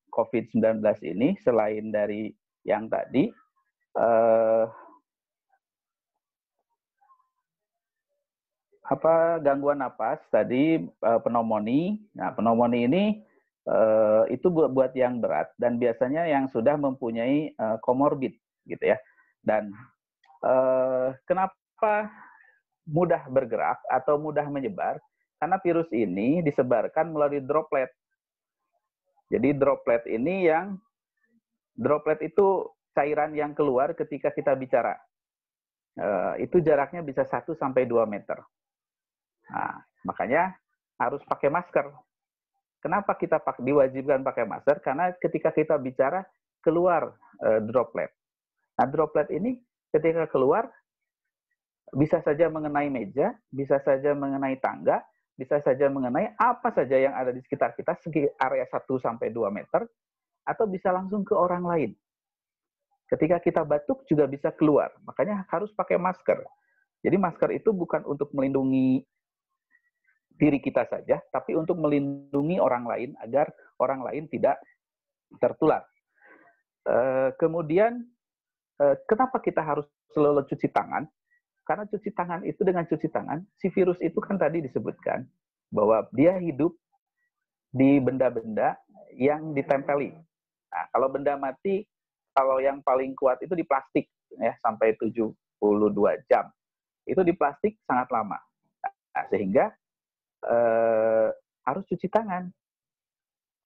Speaker 4: COVID-19 ini selain dari yang tadi? Gangguan napas tadi, pneumonia. Nah, pneumonia ini itu buat yang berat dan biasanya yang sudah mempunyai komorbid gitu ya. Dan kenapa mudah bergerak atau mudah menyebar? Karena virus ini disebarkan melalui droplet. Jadi droplet itu cairan yang keluar ketika kita bicara. Itu jaraknya bisa 1-2 meter. Nah, makanya harus pakai masker. Kenapa kita diwajibkan pakai masker? Karena ketika kita bicara keluar droplet. Nah, droplet ini ketika keluar bisa saja mengenai meja, bisa saja mengenai tangga, bisa saja mengenai apa saja yang ada di sekitar kita, segi area 1-2 meter, atau bisa langsung ke orang lain. Ketika kita batuk juga bisa keluar. Makanya harus pakai masker. Jadi masker itu bukan untuk melindungi diri kita saja, tapi untuk melindungi orang lain agar orang lain tidak tertular. Kemudian, kenapa kita harus selalu cuci tangan? Karena cuci tangan itu dengan cuci tangan, si virus itu kan tadi disebutkan bahwa dia hidup di benda-benda yang ditempeli. Nah, kalau benda mati, kalau yang paling kuat itu di plastik, ya sampai 72 jam. Itu di plastik sangat lama. Nah, sehingga harus cuci tangan.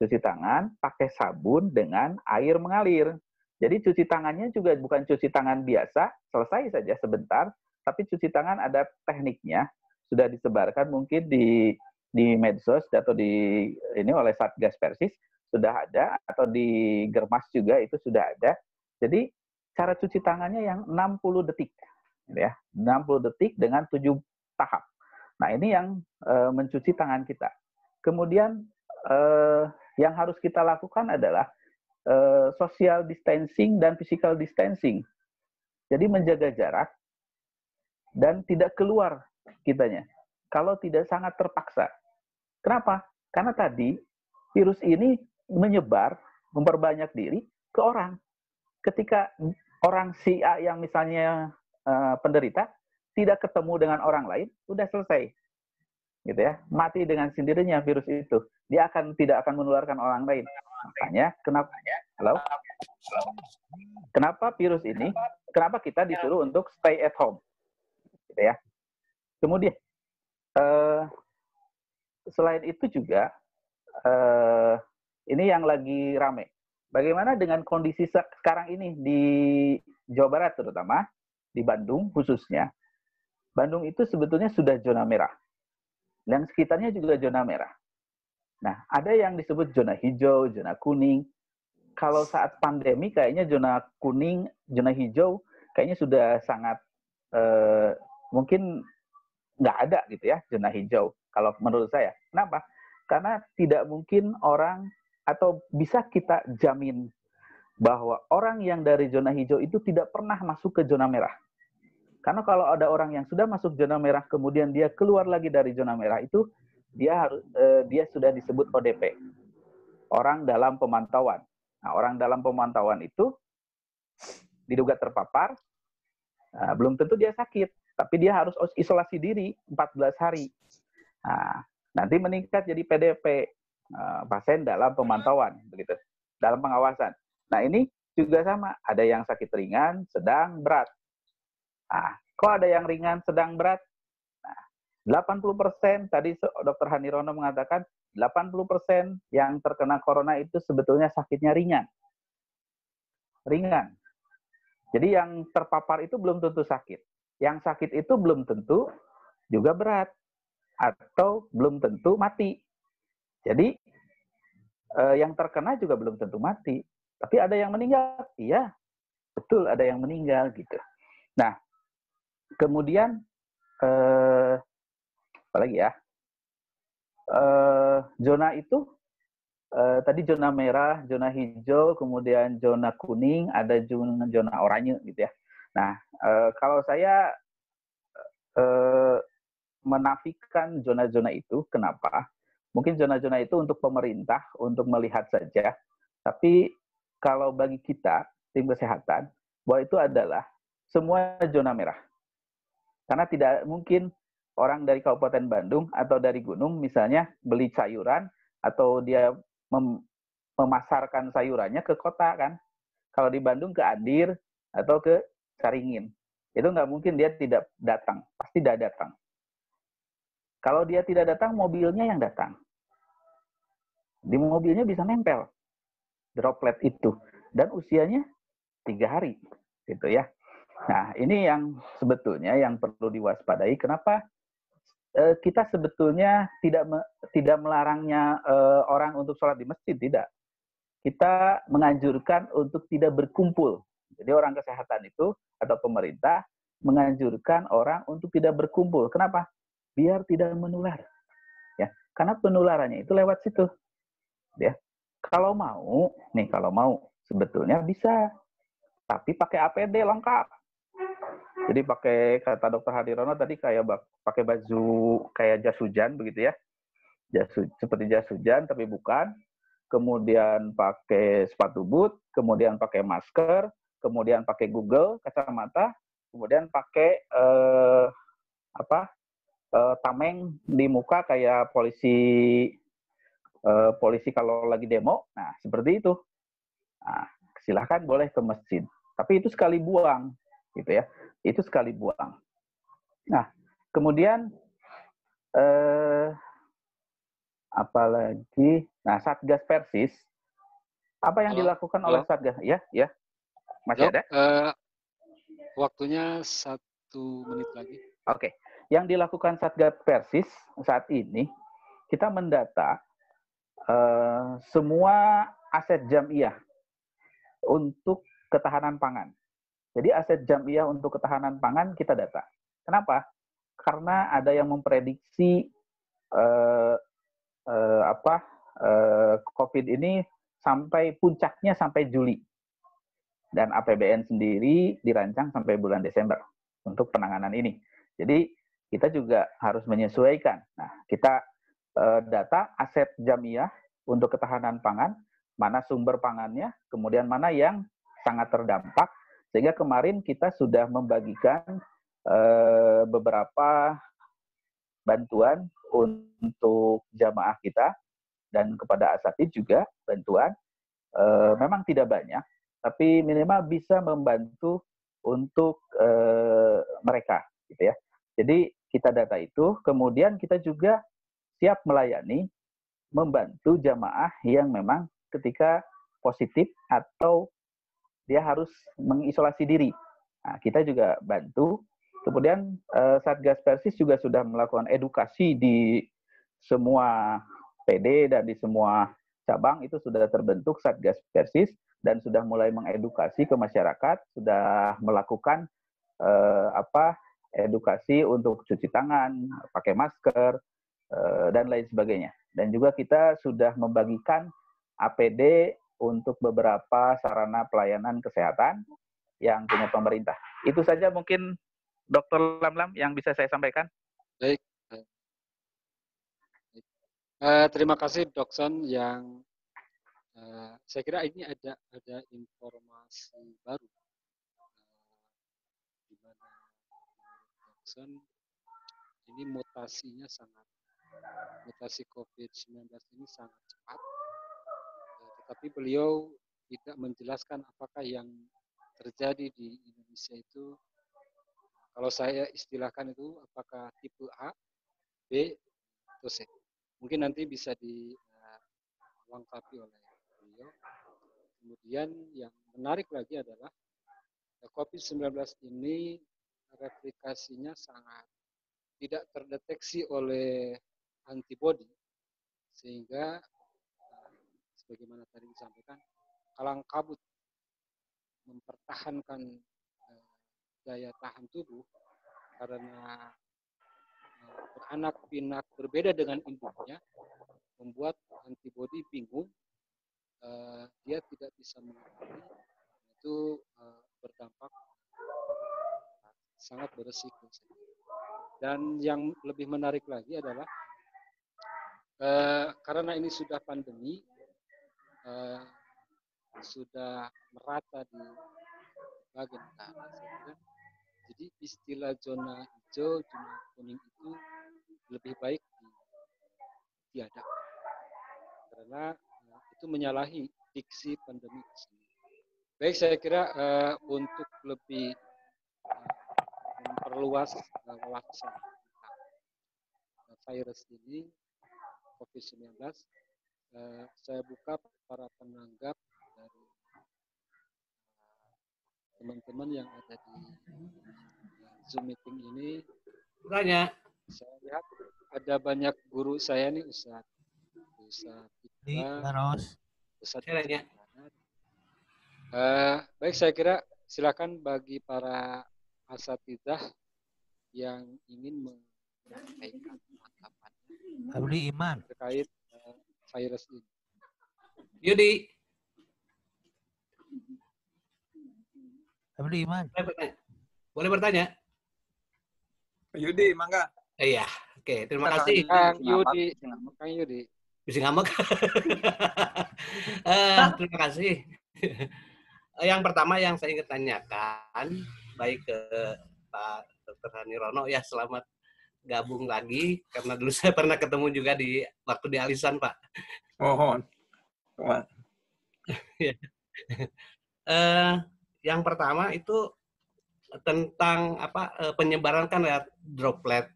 Speaker 4: Cuci tangan pakai sabun dengan air mengalir. Jadi cuci tangannya juga bukan cuci tangan biasa, selesai saja sebentar, tapi cuci tangan ada tekniknya, sudah disebarkan mungkin di medsos atau oleh Satgas Persis sudah ada, atau di Germas juga itu sudah ada. Jadi cara cuci tangannya yang 60 detik, ya, 60 detik dengan 7 tahap. Nah, ini yang mencuci tangan kita. Kemudian yang harus kita lakukan adalah social distancing dan physical distancing. Jadi menjaga jarak dan tidak keluar kitanya. Kalau tidak sangat terpaksa. Kenapa? Karena tadi virus ini menyebar, memperbanyak diri ke orang. Ketika orang si A yang misalnya penderita, tidak ketemu dengan orang lain, udah selesai, gitu ya, mati dengan sendirinya virus itu. Dia tidak akan menularkan orang lain. Makanya kenapa virus ini? Kenapa kita disuruh untuk stay at home, gitu ya? Kemudian selain itu juga ini yang lagi rame. Bagaimana dengan kondisi sekarang ini di Jawa Barat terutama di Bandung khususnya? Bandung itu sebetulnya sudah zona merah. Dan sekitarnya juga zona merah. Nah, ada yang disebut zona hijau, zona kuning. Kalau saat pandemi kayaknya zona kuning, zona hijau kayaknya sudah sangat mungkin nggak ada gitu ya, zona hijau. Kalau menurut saya. Kenapa? Karena tidak mungkin orang atau bisa kita jamin bahwa orang yang dari zona hijau itu tidak pernah masuk ke zona merah. Karena kalau ada orang yang sudah masuk zona merah, kemudian dia keluar lagi dari zona merah itu, dia sudah disebut ODP, orang dalam pemantauan. Nah, orang dalam pemantauan itu diduga terpapar, belum tentu dia sakit, tapi dia harus isolasi diri 14 hari. Nah, nanti meningkat jadi PDP, pasien dalam pemantauan, begitu, dalam pengawasan. Nah, ini juga sama, ada yang sakit ringan, sedang, berat. Nah, kok ada yang ringan, sedang, berat? Nah, 80% tadi Dr. Hanirono mengatakan 80% yang terkena corona itu sebetulnya sakitnya ringan. Ringan. Jadi yang terpapar itu belum tentu sakit. Yang sakit itu belum tentu juga berat. Atau belum tentu mati. Jadi yang terkena juga belum tentu mati. Tapi ada yang meninggal. Iya. betul ada yang meninggal gitu. Nah, kemudian apalagi ya, zona itu tadi zona merah, zona hijau, kemudian zona kuning, ada zona oranye gitu ya. Nah, kalau saya menafikan zona-zona itu, kenapa? Mungkin zona-zona itu untuk pemerintah, untuk melihat saja. Tapi kalau bagi kita, tim kesehatan, bahwa itu adalah semua zona merah. Karena tidak mungkin orang dari Kabupaten Bandung atau dari gunung misalnya beli sayuran atau dia memasarkan sayurannya ke kota kan. Kalau di Bandung ke Andir atau ke Caringin. Itu nggak mungkin dia tidak datang. Pasti tidak datang. Kalau dia tidak datang, mobilnya yang datang. Di mobilnya bisa nempel droplet itu. Dan usianya 3 hari. Gitu ya. Nah, ini yang sebetulnya yang perlu diwaspadai. Kenapa kita sebetulnya tidak melarangnya orang untuk sholat di masjid, tidak. Kita menganjurkan untuk tidak berkumpul. Jadi orang kesehatan itu atau pemerintah menganjurkan orang untuk tidak berkumpul. Kenapa? Biar tidak menular. Ya, karena penularannya itu lewat situ. Ya. Kalau mau sebetulnya bisa. Tapi pakai APD lengkap. Jadi pakai, kata Dr. Hadirono tadi, kayak pakai baju kayak jas hujan begitu ya. Seperti jas hujan tapi bukan. Kemudian pakai sepatu boot, kemudian pakai masker, kemudian pakai Google, kacamata, kemudian pakai tameng di muka kayak polisi kalau lagi demo. Nah, seperti itu. Nah, silahkan boleh ke masjid. Tapi itu sekali buang, gitu ya. Itu sekali buang. Nah, kemudian apalagi, nah Satgas Persis, apa yang dilakukan oleh Satgas? Ya, masih ada?
Speaker 6: Waktunya 1 menit lagi.
Speaker 4: Oke, yang dilakukan Satgas Persis saat ini, kita mendata semua aset jamiah untuk ketahanan pangan. Jadi aset jamiah untuk ketahanan pangan kita data. Kenapa? Karena ada yang memprediksi COVID ini sampai puncaknya sampai Juli. Dan APBN sendiri dirancang sampai bulan Desember untuk penanganan ini. Jadi kita juga harus menyesuaikan. Nah, kita data aset jamiah untuk ketahanan pangan, mana sumber pangannya, kemudian mana yang sangat terdampak. Sehingga kemarin kita sudah membagikan beberapa bantuan untuk jamaah kita dan kepada asatid juga bantuan. Memang tidak banyak, tapi minimal bisa membantu untuk mereka, gitu ya. Jadi kita data itu, kemudian kita juga siap melayani, membantu jamaah yang memang ketika positif atau dia harus mengisolasi diri. Nah, kita juga bantu. Kemudian Satgas Persis juga sudah melakukan edukasi di semua PD dan di semua cabang, itu sudah terbentuk Satgas Persis dan sudah mulai mengedukasi ke masyarakat, sudah melakukan edukasi untuk cuci tangan, pakai masker, dan lain sebagainya. Dan juga kita sudah membagikan APD untuk beberapa sarana pelayanan kesehatan yang punya pemerintah. Itu saja mungkin Dr. Lamlam yang bisa saya sampaikan.
Speaker 6: Baik. Terima kasih Dokson yang saya kira ini ada informasi baru di mana Dokson ini mutasi COVID-19 ini sangat cepat, tetapi beliau tidak menjelaskan apakah yang terjadi di Indonesia itu, kalau saya istilahkan itu, apakah tipe A, B, atau C. Mungkin nanti bisa dilengkapi oleh beliau. Kemudian yang menarik lagi adalah COVID-19 ini replikasinya sangat tidak terdeteksi oleh antibodi, sehingga sebagaimana tadi disampaikan, kalang kabut mempertahankan daya tahan tubuh karena beranak pinak berbeda dengan induknya, membuat antibodi bingung, dia tidak bisa mengetahui, itu berdampak sangat beresiko. Dan yang lebih menarik lagi adalah karena ini sudah pandemi, sudah merata di berbagai negara, jadi istilah zona hijau, zona kuning itu lebih baik ditiadakan karena itu menyalahi diksi pandemi ini. Baik, saya kira untuk lebih memperluas wawasan tentang virus ini, COVID-19, saya buka para penanggap dari teman-teman yang ada di Zoom meeting ini.
Speaker 10: Tanya.
Speaker 6: Saya lihat ada banyak guru saya nih, Ustaz Iqbal, Ustaz Iqbal. Baik, saya kira silakan bagi para asatidzah yang ingin menyampaikan tanggapan terkait virus ini.
Speaker 10: Yudi. Abdi Iman. Boleh bertanya?
Speaker 2: Yudi, mangga.
Speaker 10: Iya, oke. Terima kasih.
Speaker 6: Kang Yudi.
Speaker 10: Bisa ngambek. Terima kasih. Yang pertama yang saya ingin tanyakan, baik ke Pak Dr. Hanirono, ya selamat gabung lagi, karena dulu saya pernah ketemu juga di waktu di Alisan, Pak.
Speaker 2: Mohon.
Speaker 10: Yang pertama itu tentang penyebaran kan lewat droplet.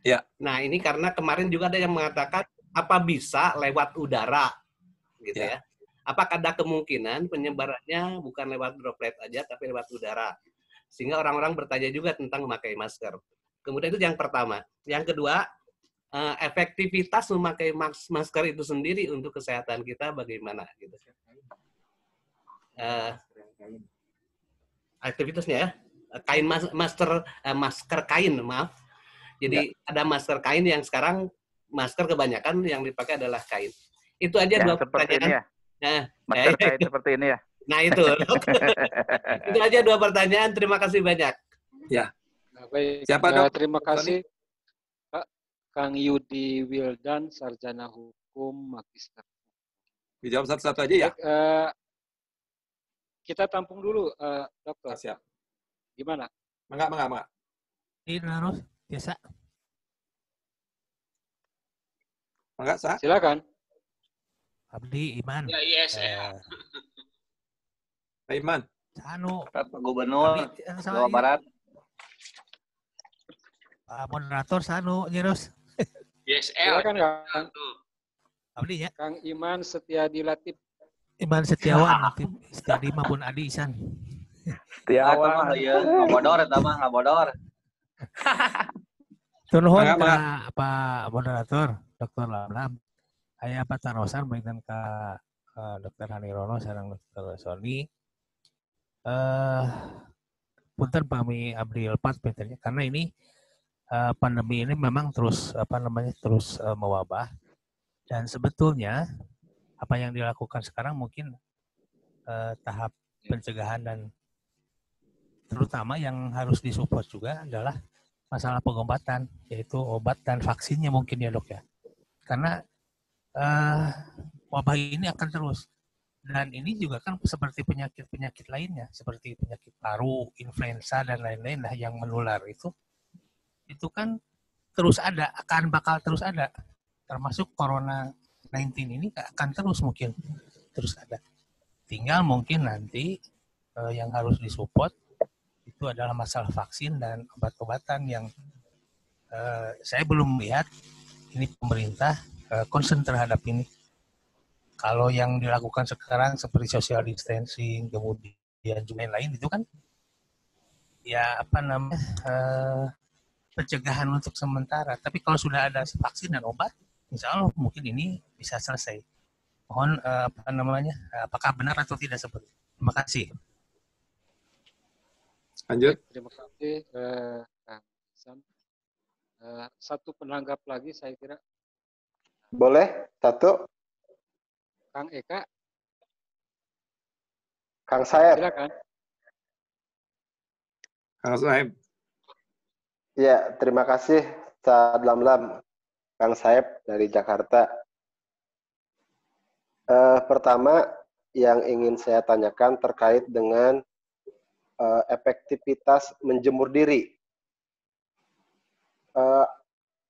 Speaker 2: Ya.
Speaker 10: Nah, ini karena kemarin juga ada yang mengatakan apa bisa lewat udara, gitu ya. Apakah ada kemungkinan penyebarannya bukan lewat droplet aja, tapi lewat udara? Sehingga orang-orang bertanya juga tentang memakai masker. Kemudian itu yang pertama. Yang kedua, efektivitas memakai masker itu sendiri untuk kesehatan kita bagaimana? Gitu. Aktivitasnya ya, masker kain, maaf. Jadi ada masker kain yang sekarang masker kebanyakan yang dipakai adalah kain. Itu aja dua pertanyaan.
Speaker 4: Nah, masker kain seperti ini ya.
Speaker 10: Nah itu, itu aja dua pertanyaan. Terima kasih banyak.
Speaker 2: Ya.
Speaker 6: Baik.
Speaker 2: Siapa dok?
Speaker 6: Terima kasih Pak Kang Yudi Wildan, Sarjana Hukum Magister.
Speaker 2: Dijawab satu-satu aja ya.
Speaker 6: Baik, kita tampung dulu, Dokter.
Speaker 2: Siap.
Speaker 6: Gimana?
Speaker 2: Mangga.
Speaker 10: Ini harus biasa.
Speaker 2: Mangga, Sa.
Speaker 6: Silakan.
Speaker 10: Abdi Iman.
Speaker 3: Ya, yes.
Speaker 2: Pak Iman.
Speaker 10: Sanu.
Speaker 8: Pak Gubernur Jawa Barat.
Speaker 10: Pak Moderator Sanu, Nyerus.
Speaker 3: Yes,
Speaker 6: silakan Kang.
Speaker 10: Abdi ya.
Speaker 6: Kang Iman Setiadi Latif.
Speaker 10: Iman Setiawan, Setiadi maupun Adi Isan.
Speaker 8: Setiawan. Ya, ngabodor eta mah, ngabodor.
Speaker 10: Nuhun ka Pak Moderator, Dr. Lamlam. Aya patarosan baikkan ka Dr. Hanirono sareng Dr. Sony. Punten pami abdi lepas pinternya karena ini pandemi ini memang terus terus mewabah dan sebetulnya apa yang dilakukan sekarang mungkin tahap pencegahan dan terutama yang harus disupport juga adalah masalah pengobatan, yaitu obat dan vaksinnya mungkin ya dok ya. Karena wabah ini akan terus. Dan ini juga kan seperti penyakit-penyakit lainnya, seperti penyakit paru, influenza, dan lain-lain lah yang menular itu kan terus ada, bakal terus ada. Termasuk Corona 19 ini akan terus mungkin terus ada. Tinggal mungkin nanti yang harus disupport itu adalah masalah vaksin dan obat-obatan yang saya belum lihat ini pemerintah concern terhadap ini. Kalau yang dilakukan sekarang seperti social distancing, kemudian juga lain itu kan ya pencegahan untuk sementara. Tapi kalau sudah ada vaksin dan obat, insya Allah mungkin ini bisa selesai. Mohon apakah benar atau tidak seperti itu? Terima kasih.
Speaker 2: Lanjut.
Speaker 6: Terima kasih Kang Ihsan. Satu penanggap lagi saya kira.
Speaker 11: Boleh? Satu.
Speaker 6: Kang Eka.
Speaker 11: Kang Saeb.
Speaker 6: Silakan.
Speaker 2: Kang Saeb.
Speaker 11: Ya, terima kasih. Saat lam-lam. Kang Saeb dari Jakarta. Pertama, yang ingin saya tanyakan terkait dengan efektivitas menjemur diri.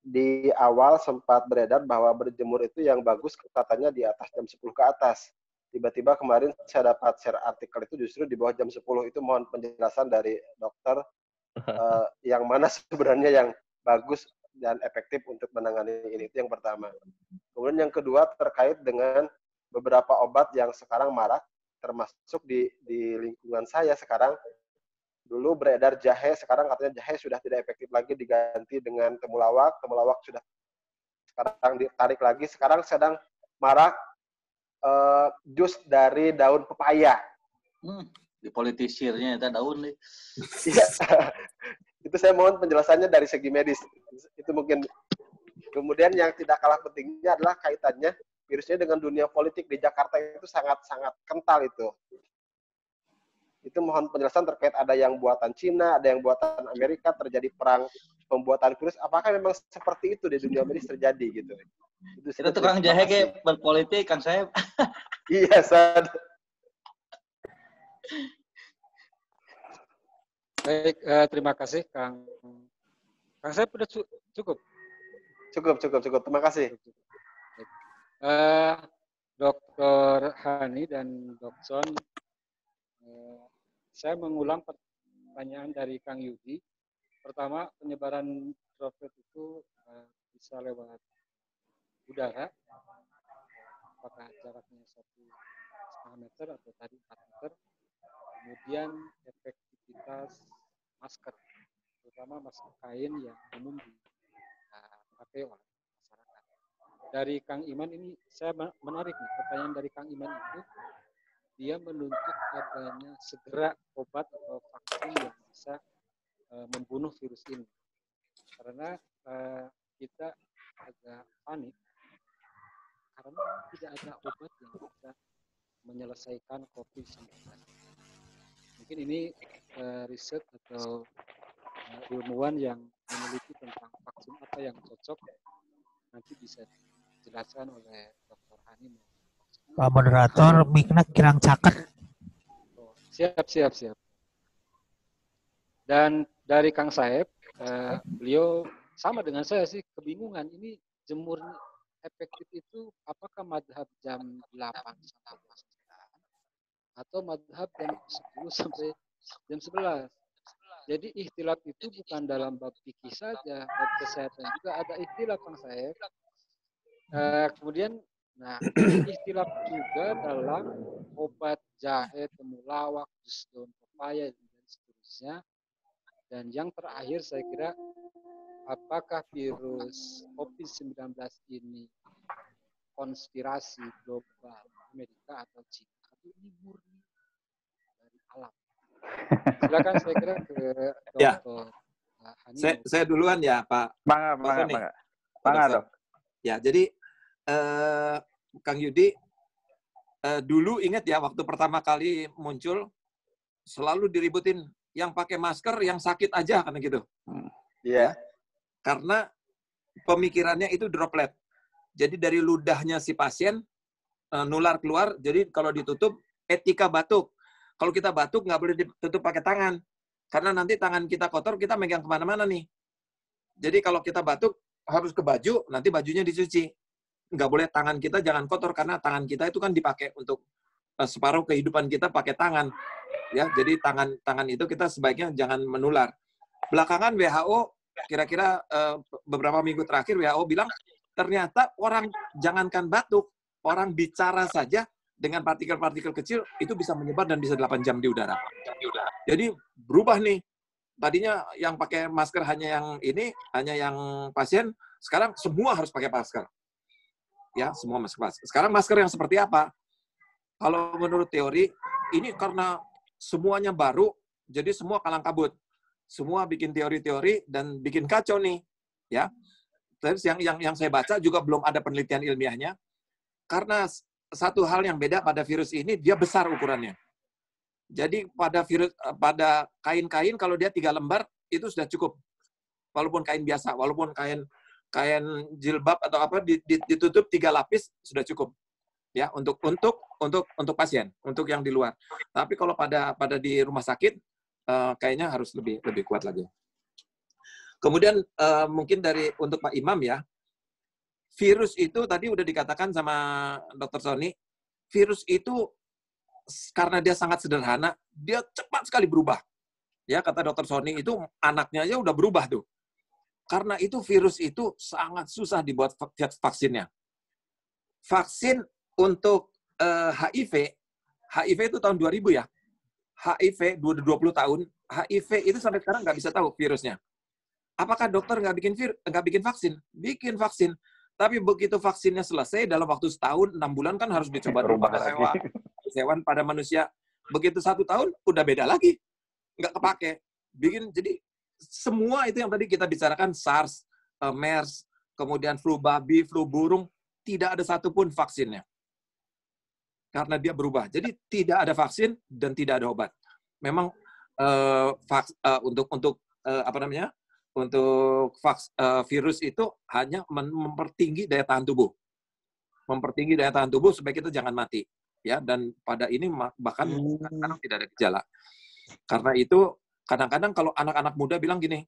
Speaker 11: Di awal sempat beredar bahwa berjemur itu yang bagus katanya di atas jam 10 ke atas. Tiba-tiba kemarin saya dapat share artikel itu justru di bawah jam 10. Itu mohon penjelasan dari dokter yang mana sebenarnya yang bagus dan efektif untuk menangani ini. Itu yang pertama. Kemudian yang kedua terkait dengan beberapa obat yang sekarang marak, termasuk di lingkungan saya sekarang. Dulu beredar jahe, sekarang katanya jahe sudah tidak efektif lagi, diganti dengan temulawak. Temulawak sudah sekarang ditarik lagi. Sekarang sedang marak jus dari daun pepaya.
Speaker 8: Dipolitisirnya itu daun nih.
Speaker 11: Iya. Itu saya mohon penjelasannya dari segi medis. Itu mungkin. Kemudian yang tidak kalah pentingnya adalah kaitannya virusnya dengan dunia politik di Jakarta itu sangat-sangat kental itu. Itu mohon penjelasan terkait ada yang buatan Cina, ada yang buatan Amerika, terjadi perang pembuatan virus. Apakah memang seperti itu di dunia medis terjadi gitu?
Speaker 8: Itu tukang jahe kayak berpolitik, Kang Saeb.
Speaker 11: Iya, Sad.
Speaker 6: Baik, terima kasih Kang. Kang Saeb sudah cukup?
Speaker 11: Cukup. Terima kasih.
Speaker 6: Dr. Hani dan Dr. Saya mengulang pertanyaan dari Kang Yudi. Pertama, penyebaran droplet itu bisa lewat udara, apakah jaraknya 1,5 meter atau tadi 4 meter. Kemudian efektivitas masker, terutama masker kain yang umum dipakai oleh masyarakat. Dari Kang Iman ini saya menarik nih, pertanyaan dari Kang Iman itu dia menuntut adanya segera obat atau vaksin yang bisa membunuh virus ini. Karena kita agak panik karena tidak ada obat yang bisa menyelesaikan COVID-19. Mungkin ini riset atau ilmuwan yang meneliti tentang vaksin apa yang cocok nanti bisa dijelaskan oleh Dr. Hani.
Speaker 10: Pak Moderator, mic-nya kirang caket.
Speaker 6: Siap. Dan dari Kang Saeb, beliau sama dengan saya sih, kebingungan. Ini jemur efektif itu apakah madhab jam 8 sampai 9 atau madhab jam 10 sampai jam 11. Jadi ikhtilaf itu bukan dalam bab fikih saja, bab kesehatan juga ada ikhtilaf Kang Saeb. Kemudian ikhtilaf juga dalam obat jahe, temulawak, jus daun pepaya, dan seterusnya. Dan yang terakhir saya kira, apakah virus COVID-19 ini konspirasi global Amerika atau Cina, atau ini murni dari alam? Silakan saya kira ke Dr. Hani.
Speaker 2: Saya duluan ya Pak.
Speaker 4: Mangga, Dok.
Speaker 2: Ya, jadi Kang Yudi, dulu ingat ya waktu pertama kali muncul selalu diributin yang pakai masker yang sakit aja karena gitu.
Speaker 11: Iya.
Speaker 2: Karena pemikirannya itu droplet. Jadi dari ludahnya si pasien nular keluar. Jadi kalau ditutup etika batuk. Kalau kita batuk nggak boleh ditutup pakai tangan. Karena nanti tangan kita kotor, kita megang kemana-mana nih. Jadi kalau kita batuk harus ke baju, nanti bajunya dicuci. Nggak boleh tangan kita jangan kotor karena tangan kita itu kan dipakai untuk separuh kehidupan kita pakai tangan. Ya, jadi tangan itu kita sebaiknya jangan menular. Belakangan WHO kira-kira beberapa minggu terakhir WHO bilang ternyata orang jangankan batuk, orang bicara saja dengan partikel-partikel kecil itu bisa menyebar dan bisa 8 jam di udara. Jadi berubah nih. Tadinya yang pakai masker hanya yang pasien, sekarang semua harus pakai masker. Ya, semua masker. Sekarang masker yang seperti apa? Kalau menurut teori, ini karena semuanya baru, jadi semua kalang kabut. Semua bikin teori-teori dan bikin kacau nih, ya. Terus yang saya baca juga belum ada penelitian ilmiahnya, karena satu hal yang beda pada virus ini, dia besar ukurannya. Jadi pada kain-kain kalau dia 3 lembar itu sudah cukup. Walaupun kain biasa, walaupun kain jilbab atau apa ditutup 3 lapis sudah cukup. Ya, untuk pasien, untuk yang di luar. Tapi kalau pada di rumah sakit kayaknya harus lebih kuat lagi. Kemudian mungkin untuk Pak Imam ya. Virus itu tadi udah dikatakan sama Dr. Sony, virus itu karena dia sangat sederhana, dia cepat sekali berubah. Ya, kata Dr. Sony itu anaknya aja udah berubah tuh. Karena itu virus itu sangat susah dibuat vaksinnya. Vaksin untuk HIV itu tahun 2000 ya. HIV 20 tahun, HIV itu sampai sekarang nggak bisa tahu virusnya. Apakah dokter nggak bikin vaksin? Bikin vaksin. Tapi begitu vaksinnya selesai dalam waktu setahun, 6 bulan kan harus dicoba dulu pada hewan, pada manusia. Begitu 1 tahun, udah beda lagi. Nggak kepake. Jadi semua itu yang tadi kita bicarakan, SARS, MERS, kemudian flu babi, flu burung, tidak ada satupun vaksinnya. Karena dia berubah. Jadi tidak ada vaksin dan tidak ada obat. Memang untuk virus itu hanya mempertinggi daya tahan tubuh. Mempertinggi daya tahan tubuh supaya kita jangan mati. Ya, dan pada ini bahkan sekarang tidak ada gejala. Karena itu kadang-kadang kalau anak-anak muda bilang gini,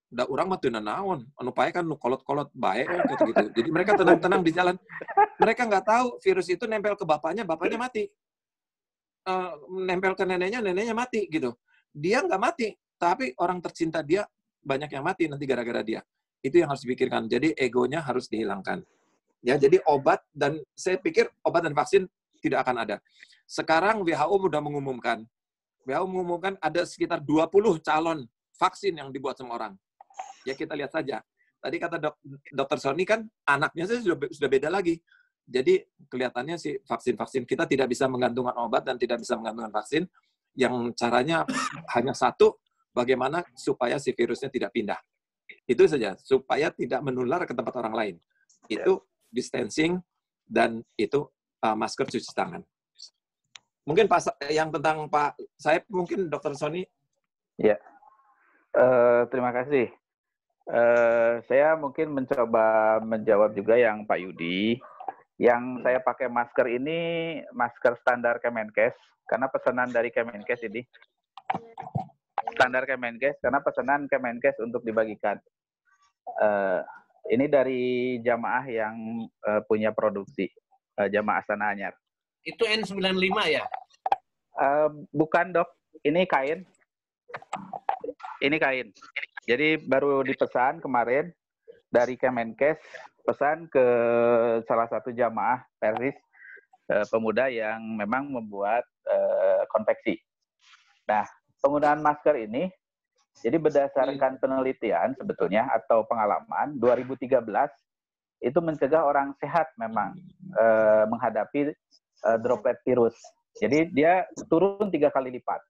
Speaker 2: udah orang mah teu naon, anu pae kan kolot-kolot bae gitu. Jadi mereka tenang-tenang di jalan. Mereka nggak tahu virus itu nempel ke bapaknya mati. Nempel ke neneknya mati gitu. Dia nggak mati, tapi orang tercinta dia banyak yang mati nanti gara-gara dia. Itu yang harus dipikirkan. Jadi egonya harus dihilangkan. Ya, jadi obat, dan saya pikir obat dan vaksin tidak akan ada. Sekarang WHO sudah mengumumkan ada sekitar 20 calon vaksin yang dibuat sama orang. Ya, kita lihat saja. Tadi kata Dr. Sony kan anaknya sudah beda lagi. Jadi kelihatannya sih vaksin-vaksin kita tidak bisa menggantungkan obat dan tidak bisa menggantungkan vaksin. Yang caranya hanya satu, bagaimana supaya si virusnya tidak pindah. Itu saja, supaya tidak menular ke tempat orang lain. Itu distancing dan itu masker, cuci tangan. Mungkin yang tentang Pak Saib, mungkin Dr. Sony.
Speaker 4: Ya, terima kasih. Saya mungkin mencoba menjawab juga yang Pak Yudi. Yang saya pakai masker ini masker standar Kemenkes, karena pesanan dari Kemenkes ini. Standar Kemenkes, karena pesanan Kemenkes untuk dibagikan. Ini dari jamaah yang punya produksi, jamaah Astana Anyar.
Speaker 10: Itu N95 ya?
Speaker 4: Bukan, Dok. Ini kain. Ini kain. Jadi baru dipesan kemarin dari Kemenkes, pesan ke salah satu jamaah Persis pemuda yang memang membuat konveksi. Nah, penggunaan masker ini, jadi berdasarkan penelitian sebetulnya atau pengalaman, 2013 itu mencegah orang sehat memang menghadapi droplet virus. Jadi dia turun 3 kali lipat.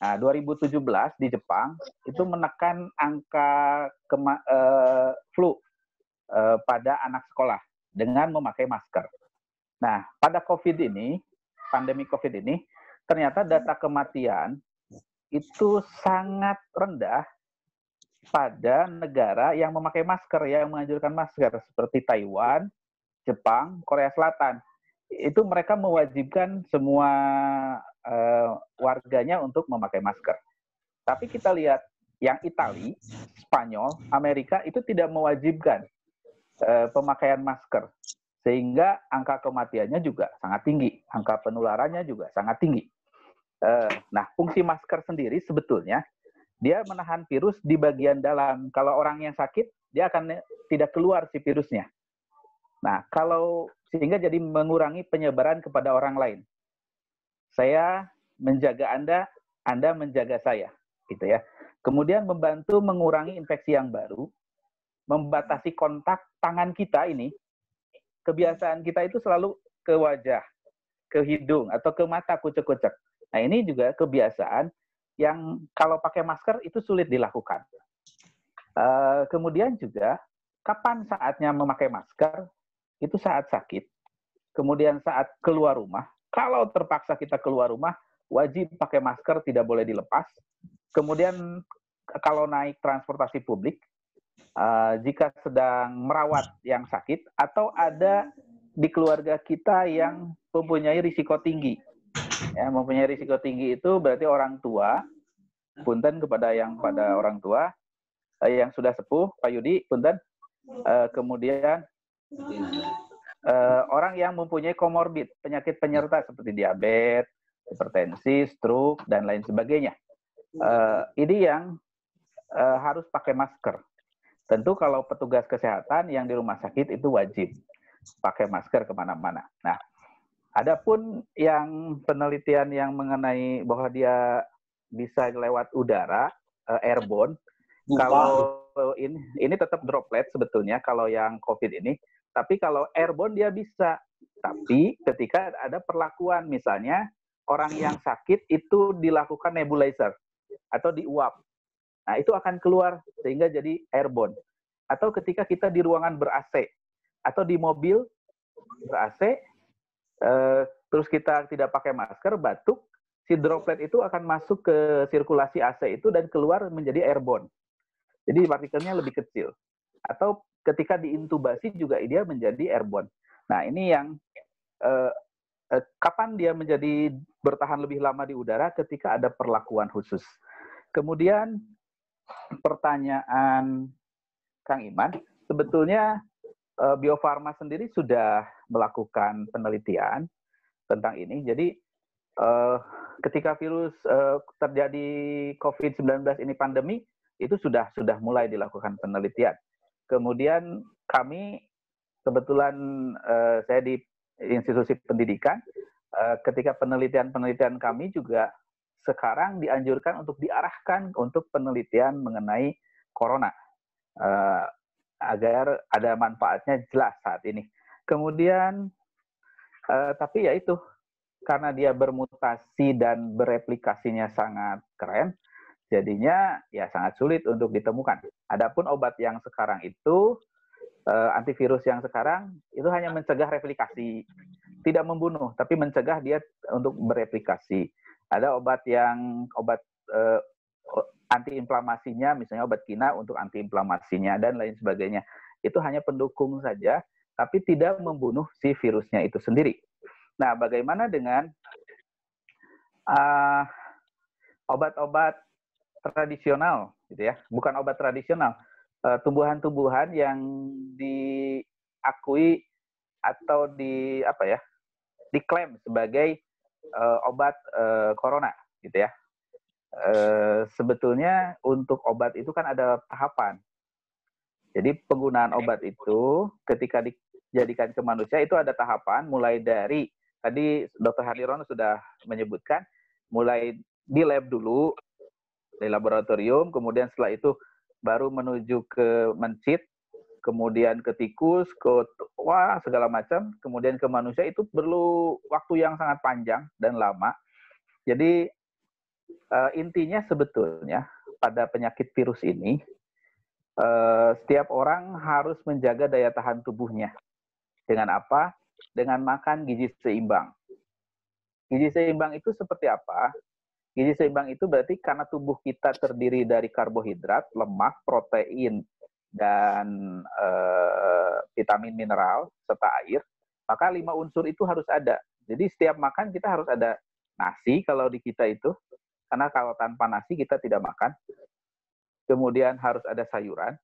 Speaker 4: Nah, 2017 di Jepang itu menekan angka flu pada anak sekolah dengan memakai masker. Nah, pada pandemi COVID ini, ternyata data kematian itu sangat rendah pada negara yang memakai masker, yang menganjurkan masker, seperti Taiwan, Jepang, Korea Selatan. Itu mereka mewajibkan semua warganya untuk memakai masker. Tapi kita lihat yang Italia, Spanyol, Amerika itu tidak mewajibkan pemakaian masker, sehingga angka kematiannya juga sangat tinggi, angka penularannya juga sangat tinggi. Nah, fungsi masker sendiri sebetulnya dia menahan virus di bagian dalam. Kalau orang yang sakit, dia akan tidak keluar si virusnya. Nah, sehingga jadi mengurangi penyebaran kepada orang lain. Saya menjaga Anda menjaga saya, gitu ya. Kemudian membantu mengurangi infeksi yang baru, membatasi kontak tangan kita ini. Kebiasaan kita itu selalu ke wajah. ke hidung atau ke mata kucek-kucek. Nah, ini juga kebiasaan yang kalau pakai masker itu sulit dilakukan. Kemudian juga, kapan saatnya memakai masker? Itu saat sakit. Kemudian saat keluar rumah, kalau terpaksa kita keluar rumah, wajib pakai masker, tidak boleh dilepas. Kemudian kalau naik transportasi publik, jika sedang merawat yang sakit, atau ada di keluarga kita yang mempunyai risiko tinggi. Ya, mempunyai risiko tinggi itu berarti orang tua, punten pada orang tua, yang sudah sepuh, Pak Yudi, punten, kemudian orang yang mempunyai komorbid, penyakit penyerta seperti diabetes, hipertensi, stroke, dan lain sebagainya. Ini yang harus pakai masker. Tentu kalau petugas kesehatan yang di rumah sakit itu wajib pakai masker kemana-mana. Nah, adapun yang penelitian yang mengenai bahwa dia bisa lewat udara, airborne, kalau ini tetap droplet sebetulnya kalau yang COVID ini, tapi kalau airborne dia bisa. Tapi ketika ada perlakuan, misalnya orang yang sakit itu dilakukan nebulizer atau diuap. Nah, itu akan keluar sehingga jadi airborne. Atau ketika kita di ruangan ber-AC atau di mobil ber-AC, terus kita tidak pakai masker, batuk, si droplet itu akan masuk ke sirkulasi AC itu dan keluar menjadi airborne. Jadi partikelnya lebih kecil. Atau ketika diintubasi juga dia menjadi airborne. Nah, ini yang kapan dia menjadi bertahan lebih lama di udara? Ketika ada perlakuan khusus. Kemudian pertanyaan Kang Iman, sebetulnya Bio Farma sendiri sudah melakukan penelitian tentang ini. Jadi ketika virus terjadi COVID-19 ini pandemi, itu sudah mulai dilakukan penelitian. Kemudian kami kebetulan saya di institusi pendidikan, ketika penelitian kami juga sekarang dianjurkan untuk diarahkan untuk penelitian mengenai corona, agar ada manfaatnya jelas saat ini. Kemudian, tapi ya itu, karena dia bermutasi dan bereplikasinya sangat keren, jadinya ya sangat sulit untuk ditemukan. Adapun obat yang sekarang itu, antivirus yang sekarang, itu hanya mencegah replikasi. Tidak membunuh, tapi mencegah dia untuk bereplikasi. Ada obat antiinflamasinya, misalnya obat kina untuk antiinflamasinya, dan lain sebagainya. Itu hanya pendukung saja, tapi tidak membunuh si virusnya itu sendiri. Nah, bagaimana dengan obat-obat tradisional, gitu ya? Bukan obat tradisional, tumbuhan-tumbuhan yang diakui atau diklaim sebagai obat corona, gitu ya. Sebetulnya untuk obat itu kan ada tahapan. Jadi penggunaan obat itu ketika dijadikan ke manusia itu ada tahapan, mulai dari tadi Dr. Hadirono sudah menyebutkan, mulai di lab dulu, di laboratorium, kemudian setelah itu baru menuju ke mencit, kemudian ke tikus, ke segala macam, kemudian ke manusia, itu perlu waktu yang sangat panjang dan lama. Jadi intinya sebetulnya pada penyakit virus ini, setiap orang harus menjaga daya tahan tubuhnya. Dengan apa? Dengan makan gizi seimbang. Gizi seimbang itu seperti apa? Gizi seimbang itu berarti karena tubuh kita terdiri dari karbohidrat, lemak, protein, dan vitamin mineral serta air, maka 5 unsur itu harus ada. Jadi setiap makan kita harus ada nasi kalau di kita itu, karena kalau tanpa nasi kita tidak makan. Kemudian harus ada sayuran,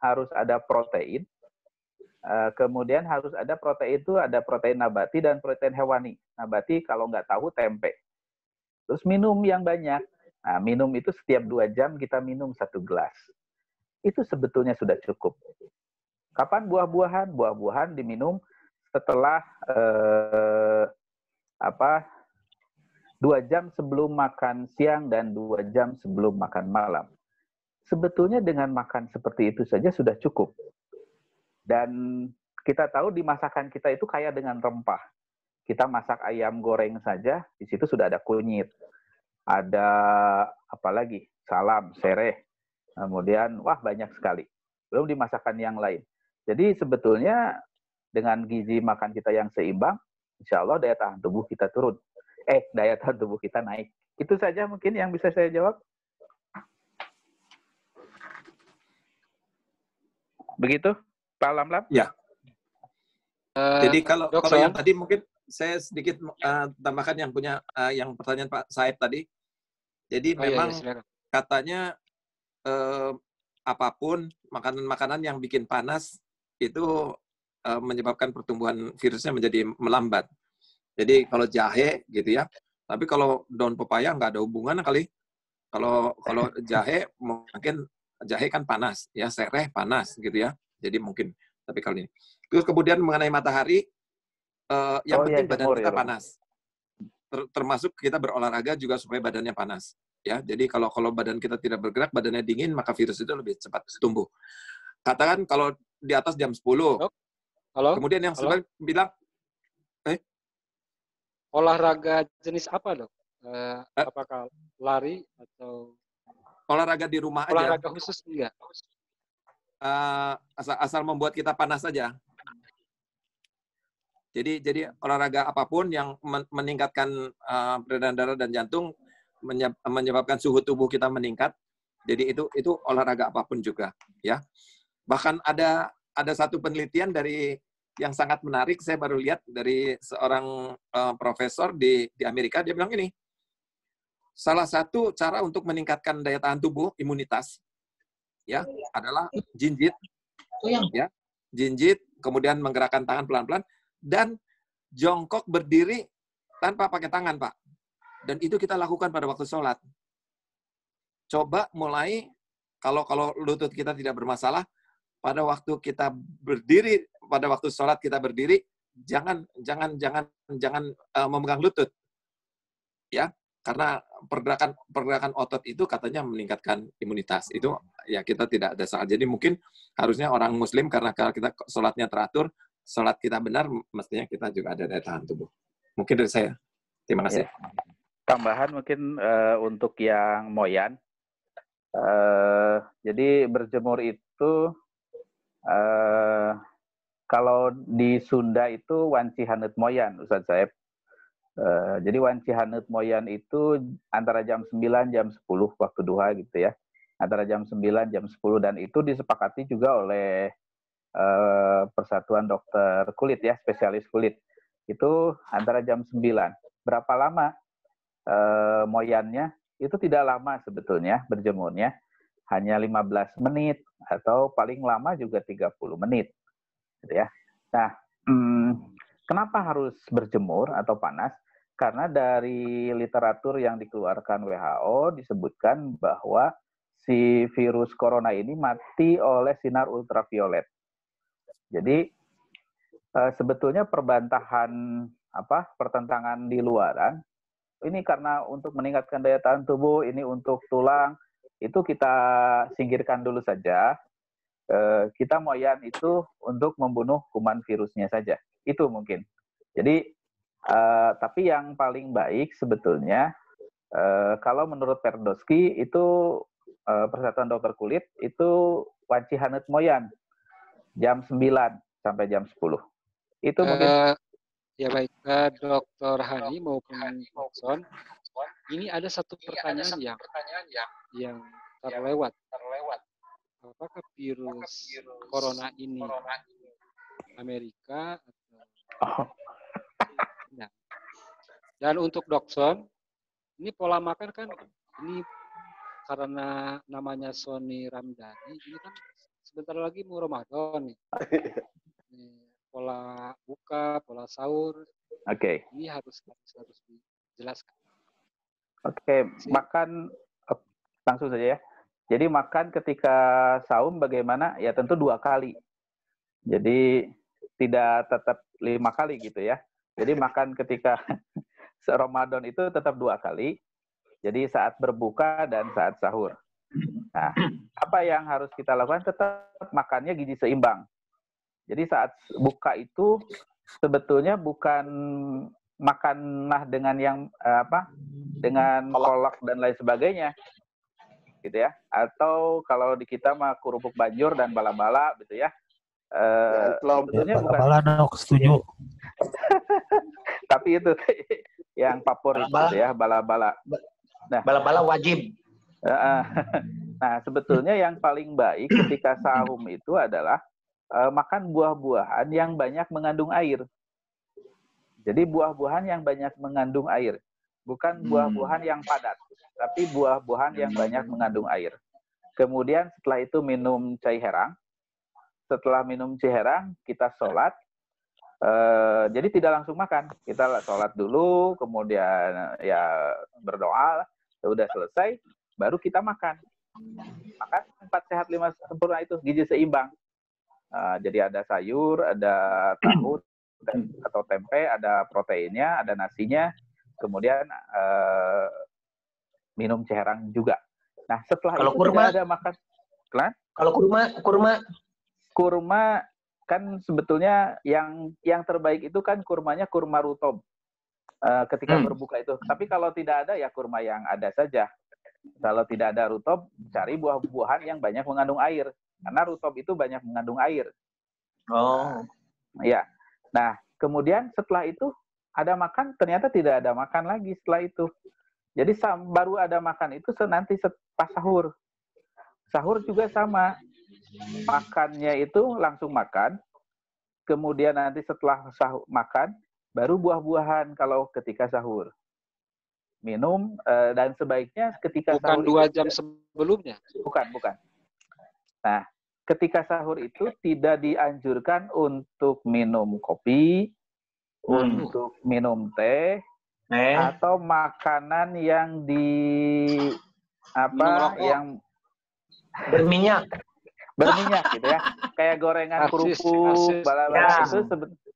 Speaker 4: harus ada protein, kemudian harus ada protein itu ada protein nabati dan protein hewani. Nabati kalau nggak tahu tempe. Terus minum yang banyak. Nah, minum itu setiap 2 jam kita minum 1 gelas. Itu sebetulnya sudah cukup. Kapan buah-buahan? Buah-buahan diminum setelah 2 jam sebelum makan siang dan 2 jam sebelum makan malam. Sebetulnya dengan makan seperti itu saja sudah cukup. Dan kita tahu di masakan kita itu kaya dengan rempah. kita masak ayam goreng saja, di situ sudah ada kunyit, ada apa lagi, salam, sereh, kemudian wah banyak sekali. Belum dimasakkan yang lain. Jadi sebetulnya dengan gizi makan kita yang seimbang, insya Allah daya tahan tubuh kita turun. Daya tahan tubuh kita naik. Itu saja mungkin yang bisa saya jawab. Begitu, Pak Lamlam?
Speaker 2: Ya. Jadi kalau yang tadi mungkin saya sedikit tambahkan yang punya yang pertanyaan Pak Saib tadi. Jadi memang katanya apapun makanan-makanan yang bikin panas itu menyebabkan pertumbuhan virusnya menjadi melambat. Jadi kalau jahe gitu ya. Tapi kalau daun pepaya nggak ada hubungan kali. Kalau jahe mungkin jahe kan panas ya, sereh panas gitu ya. Jadi mungkin tapi kali ini. Terus kemudian mengenai matahari, yang penting badan kita panas. Termasuk kita berolahraga juga supaya badannya panas. Ya, jadi kalau badan kita tidak bergerak, badannya dingin, maka virus itu lebih cepat tumbuh. Katakan kalau di atas jam 10.
Speaker 6: Halo?
Speaker 2: Kemudian yang sebenarnya bilang,
Speaker 6: olahraga jenis apa, Dok? Apakah lari atau
Speaker 2: olahraga di rumah aja?
Speaker 6: Olahraga khusus enggak?
Speaker 2: Asal membuat kita panas saja. Jadi olahraga apapun yang meningkatkan peredaran darah dan jantung, menyebabkan suhu tubuh kita meningkat. Jadi itu olahraga apapun juga, ya. Bahkan ada satu penelitian yang sangat menarik, saya baru lihat dari seorang profesor di Amerika, dia bilang ini, salah satu cara untuk meningkatkan daya tahan tubuh, imunitas, ya, adalah jinjit, ya, jinjit, kemudian menggerakkan tangan pelan-pelan, dan jongkok berdiri tanpa pakai tangan, Pak. Dan itu kita lakukan pada waktu sholat. Coba mulai, kalau lutut kita tidak bermasalah, pada waktu kita berdiri, pada waktu sholat kita berdiri, jangan memegang lutut, ya, karena pergerakan otot itu katanya meningkatkan imunitas. Itu ya kita tidak ada salah. Jadi mungkin harusnya orang Muslim karena kita sholatnya teratur, sholat kita benar, mestinya kita juga ada daya tahan tubuh. Mungkin dari saya. Terima kasih.
Speaker 4: Ya. Tambahan mungkin untuk yang moyan. Jadi berjemur itu kalau di Sunda itu wanci hanut moyan, Ustaz Saib. Jadi wanci hanut moyan itu antara jam 9 jam 10 waktu duha gitu ya. Antara jam 9 jam 10, dan itu disepakati juga oleh Persatuan Dokter Kulit ya, spesialis kulit. Itu antara jam 9. Berapa lama moyannya? Itu tidak lama sebetulnya berjemurnya. Hanya 15 menit atau paling lama juga 30 menit. Gitu ya. Nah, kenapa harus berjemur atau panas? Karena dari literatur yang dikeluarkan WHO disebutkan bahwa si virus corona ini mati oleh sinar ultraviolet. Jadi sebetulnya pertentangan di luaran ini karena untuk meningkatkan daya tahan tubuh, ini untuk tulang, itu kita singkirkan dulu saja. Kita moyan itu untuk membunuh kuman virusnya saja. Itu mungkin. Jadi, tapi yang paling baik sebetulnya, kalau menurut Perdoski, itu Persatuan Dokter Kulit, itu wanci hanut moyan. Jam 9 sampai jam 10. Itu mungkin.
Speaker 6: Ya baik, Dr. Hani maupun Dokson, ini ada satu pertanyaan yang terlewat. Apakah virus corona ini Amerika atau tidak? Dan untuk Dokson, ini pola makan kan ini karena namanya Sony Ramdhani, ini kan sebentar lagi mau Ramadan nih. Pola buka, pola sahur.
Speaker 4: Oke.
Speaker 6: Ini harus dijelaskan.
Speaker 4: Oke, makan langsung saja ya. Jadi makan ketika saum bagaimana? Ya tentu 2 kali. Jadi tidak tetap 5 kali gitu ya. Jadi makan ketika Ramadan itu tetap 2 kali. Jadi saat berbuka dan saat sahur. Nah, apa yang harus kita lakukan? Tetap makannya gizi seimbang. Jadi saat buka itu sebetulnya bukan makanlah dengan yang dengan kolak dan lain sebagainya, gitu ya. Atau kalau di kita mah kerupuk banjur dan bala-bala, gitu ya. Sebetulnya bukan.
Speaker 10: Bala-bala dok, setuju.
Speaker 4: Tapi itu yang favorit gitu ya, bala-bala. Nah,
Speaker 12: bala-bala wajib.
Speaker 4: Nah, sebetulnya yang paling baik ketika sahum itu adalah makan buah-buahan yang banyak mengandung air. Jadi buah-buahan yang banyak mengandung air, bukan buah-buahan yang padat, tapi buah-buahan yang banyak mengandung air. Kemudian setelah itu minum cai herang. Setelah minum cai herang, kita sholat. Jadi tidak langsung makan, kita sholat dulu, kemudian ya berdoa, udah selesai, baru kita makan. Makan 4 sehat 5 sempurna itu, gizi seimbang. Jadi ada sayur, ada tahu atau tempe, ada proteinnya, ada nasinya, kemudian minum cai herang juga. Nah setelah
Speaker 12: kalau
Speaker 4: itu
Speaker 12: kurma,
Speaker 4: tidak ada makan.
Speaker 12: Kalau
Speaker 4: kurma kan sebetulnya yang terbaik itu kan kurmanya kurma rutob ketika berbuka itu. Tapi kalau tidak ada ya kurma yang ada saja. Kalau tidak ada rutob, cari buah-buahan yang banyak mengandung air. Karena rutob itu banyak mengandung air.
Speaker 12: Oh.
Speaker 4: Ya. Nah, kemudian setelah itu ada makan, ternyata tidak ada makan lagi setelah itu. Jadi baru ada makan itu nanti pas sahur. Sahur juga sama. Makannya itu langsung makan. Kemudian nanti setelah sahur makan, baru buah-buahan kalau ketika sahur. Minum dan sebaiknya ketika
Speaker 6: bukan
Speaker 4: sahur
Speaker 6: 2 jam sebelumnya.
Speaker 4: Bukan. Nah, ketika sahur itu tidak dianjurkan untuk minum kopi, untuk minum teh, atau makanan yang yang
Speaker 12: berminyak
Speaker 4: gitu ya, kayak gorengan, kerupuk, bala-bala itu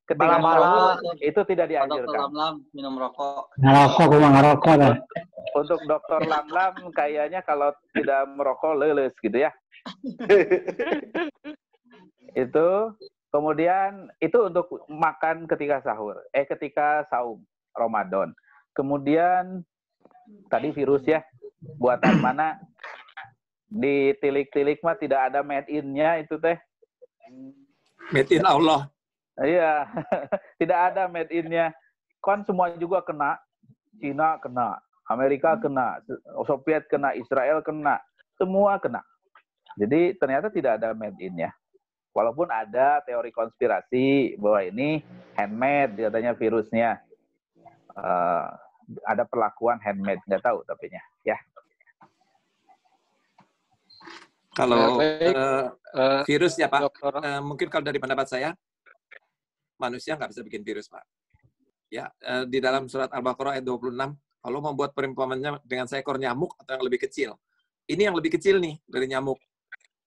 Speaker 4: ketika sahur itu tidak dianjurkan.
Speaker 8: Dokter Lamlam minum rokok.
Speaker 9: Ngerokok dah.
Speaker 4: Untuk Dokter Lamlam kayaknya kalau tidak merokok leles gitu ya. Itu kemudian itu untuk makan ketika sahur, ketika saum Ramadan. Kemudian tadi virus ya, buatan mana? Di tilik-tilik mah tidak ada made in-nya itu teh.
Speaker 2: Made in Allah.
Speaker 4: Iya, tidak ada made in-nya. Kan semua juga kena. Cina kena, Amerika kena, Soviet kena, Israel kena, semua kena. Jadi ternyata tidak ada made in-nya. Walaupun ada teori konspirasi bahwa ini handmade katanya virusnya. Ada perlakuan handmade, nggak tahu tapinya. Ya.
Speaker 2: Kalau virus ya Pak, mungkin kalau dari pendapat saya, manusia nggak bisa bikin virus Pak. Ya, di dalam surat Al-Baqarah ayat 26, kalau membuat perumpamannya dengan seekor nyamuk atau yang lebih kecil. Ini yang lebih kecil nih dari nyamuk.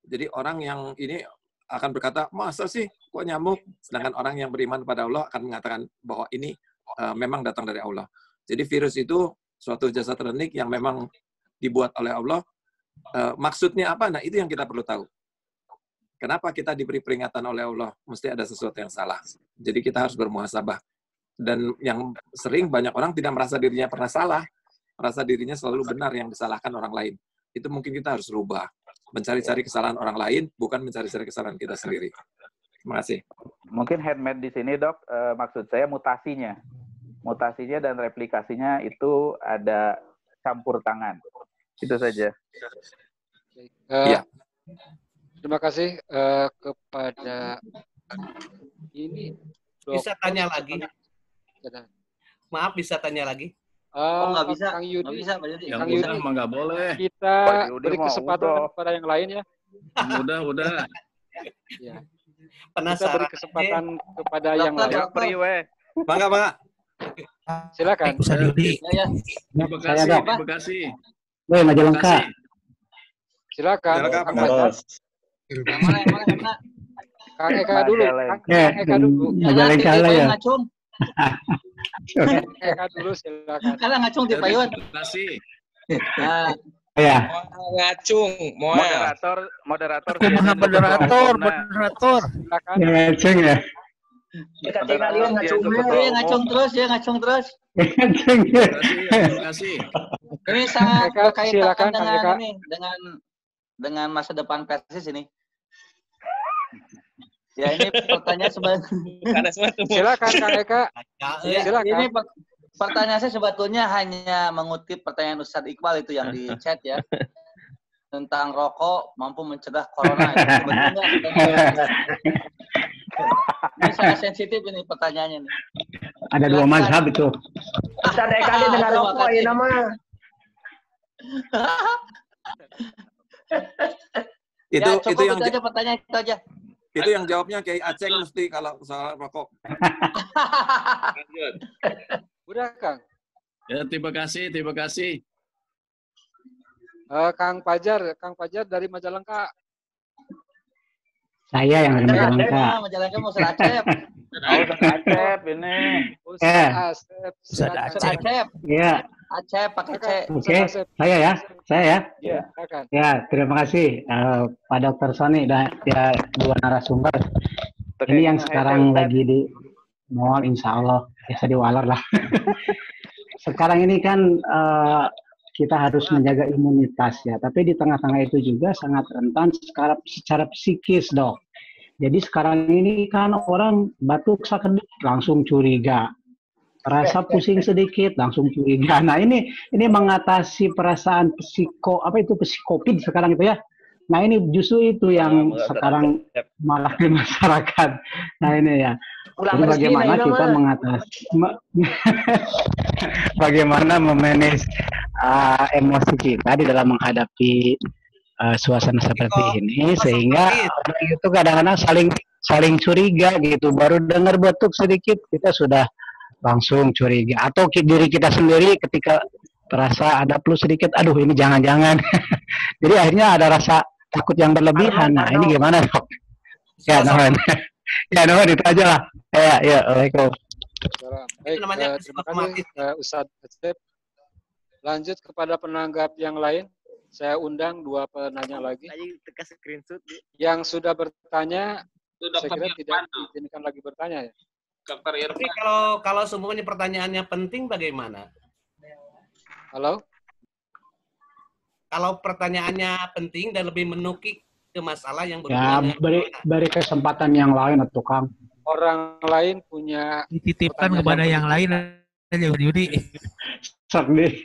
Speaker 2: Jadi orang yang ini akan berkata, masa sih kok nyamuk? Sedangkan orang yang beriman kepada Allah akan mengatakan bahwa ini memang datang dari Allah. Jadi virus itu suatu jasad renik yang memang dibuat oleh Allah. Maksudnya apa? Nah, itu yang kita perlu tahu. Kenapa kita diberi peringatan oleh Allah? Mesti ada sesuatu yang salah. Jadi kita harus bermuhasabah. Dan yang sering banyak orang tidak merasa dirinya pernah salah. Merasa dirinya selalu benar yang disalahkan orang lain. Itu mungkin kita harus rubah. Mencari-cari kesalahan orang lain, bukan mencari-cari kesalahan kita sendiri. Terima kasih.
Speaker 4: Mungkin handmade di sini, Dok, maksud saya mutasinya. Mutasinya dan replikasinya itu ada campur tangan. Itu saja.
Speaker 6: Iya. Terima kasih kepada ini.
Speaker 13: Bisa tanya lagi? Maaf, bisa tanya lagi?
Speaker 8: Nggak bisa.
Speaker 6: Kang Yudi.
Speaker 8: Nggak bisa, Pak Yudi.
Speaker 6: Kang Yudi,
Speaker 9: Udah, mah nggak boleh.
Speaker 6: kita beri kesempatan kepada yang lain ya.
Speaker 9: Udah.
Speaker 6: Ya.
Speaker 13: Penasaran.
Speaker 6: Kita beri kesempatan kepada yang lain.
Speaker 2: Bangga.
Speaker 6: Silakan.
Speaker 10: Bisa Yudi.
Speaker 8: Ya.
Speaker 9: Bekasi.
Speaker 14: Woi, Majalengka.
Speaker 6: Silakan.
Speaker 2: Kang
Speaker 8: Yang mana?
Speaker 6: Kang Eka dulu. Kang Eka dulu.
Speaker 14: Majalengka lah ya.
Speaker 6: Eka dulu silakan.
Speaker 8: Karena ngacung di payun.
Speaker 9: Bekasi.
Speaker 14: Ya.
Speaker 13: Ngacung,
Speaker 4: Moderator.
Speaker 10: Moderator.
Speaker 6: Silakan.
Speaker 14: Ngacung ya.
Speaker 12: Kata kalian ngacung terus.
Speaker 9: Terima kasih.
Speaker 8: Ini sangat
Speaker 6: Eka,
Speaker 8: berkaitan
Speaker 6: silakan, Kang
Speaker 8: dengan
Speaker 6: Eka.
Speaker 8: ini, dengan masa depan Persis ini. Ya ini pertanyaan sebenarnya.
Speaker 6: Silakan Kang Eka.
Speaker 8: Ya,
Speaker 6: Silakan.
Speaker 8: ini pertanyaan saya sebetulnya hanya mengutip pertanyaan Ustadz Iqbal itu yang di chat ya. Tentang rokok mampu mencegah corona. Itu sebetulnya ini sangat sensitif ini pertanyaannya nih.
Speaker 14: Ada dua mazhab itu.
Speaker 12: Ustaz Eka dia dengan rokok ya nama.
Speaker 8: Ya,
Speaker 2: Itu
Speaker 8: cukup
Speaker 2: yang
Speaker 8: itu aja pertanyaan itu aja.
Speaker 2: itu yang jawabnya Kiai Aceng mesti kalau soal rokok.
Speaker 3: Lanjut.
Speaker 6: Udah Kang.
Speaker 9: Ya, terima kasih, terima kasih.
Speaker 6: Kang Fajar dari Majalengka.
Speaker 14: Saya yang dari Majalengka.
Speaker 8: Majalengka mau Seracep.
Speaker 4: Acep ini.
Speaker 6: Ustaz
Speaker 8: Seracep.
Speaker 14: Iya.
Speaker 8: Acep pakai C.
Speaker 14: Oke, saya ya.
Speaker 6: Iya, silakan.
Speaker 14: Ya, terima kasih Pak Dr. Sony dan ya dua narasumber. Ini yang sekarang lagi di mall, insya Allah biasa diwalar lah. Sekarang ini kan kita harus menjaga imunitas ya, tapi di tengah-tengah itu juga sangat rentan secara psikis, Dok. Jadi sekarang ini kan orang batuk sakit langsung curiga. Rasa pusing sedikit langsung curiga. Nah, ini mengatasi perasaan psikopid sekarang itu ya. Nah, ini justru itu yang sekarang malah di masyarakat. Nah, ini ya. Jadi bagaimana kita mengatasi bagaimana memanage emosi kita di dalam menghadapi suasana seperti ini sehingga orang itu kadang-kadang saling curiga gitu. Baru dengar batuk sedikit kita sudah langsung curiga, atau diri kita sendiri ketika terasa ada flu sedikit, aduh ini jangan-jangan. Jadi akhirnya ada rasa takut yang berlebihan. Nah, ini gimana, Dok? Ya, Nohan. Ya, Nohan itu aja lah. Ya, Waalaikumsalam.
Speaker 6: Baik, terima kasih Ustadz Acep. Lanjut kepada penanggap yang lain. Saya undang dua penanya lagi. Yang sudah bertanya, saya kira tidak diizinkan lagi bertanya ya.
Speaker 3: Dr. Irfan.
Speaker 13: Tapi kalau semuanya pertanyaannya penting bagaimana?
Speaker 6: Halo?
Speaker 13: Kalau pertanyaannya penting dan lebih menukik ke masalah yang
Speaker 14: Ya,
Speaker 13: berhubungan
Speaker 14: beri kesempatan yang lain atau Kang.
Speaker 6: Orang lain punya
Speaker 10: dititipkan kepada yang lain aja Yudi.
Speaker 14: Sok nih.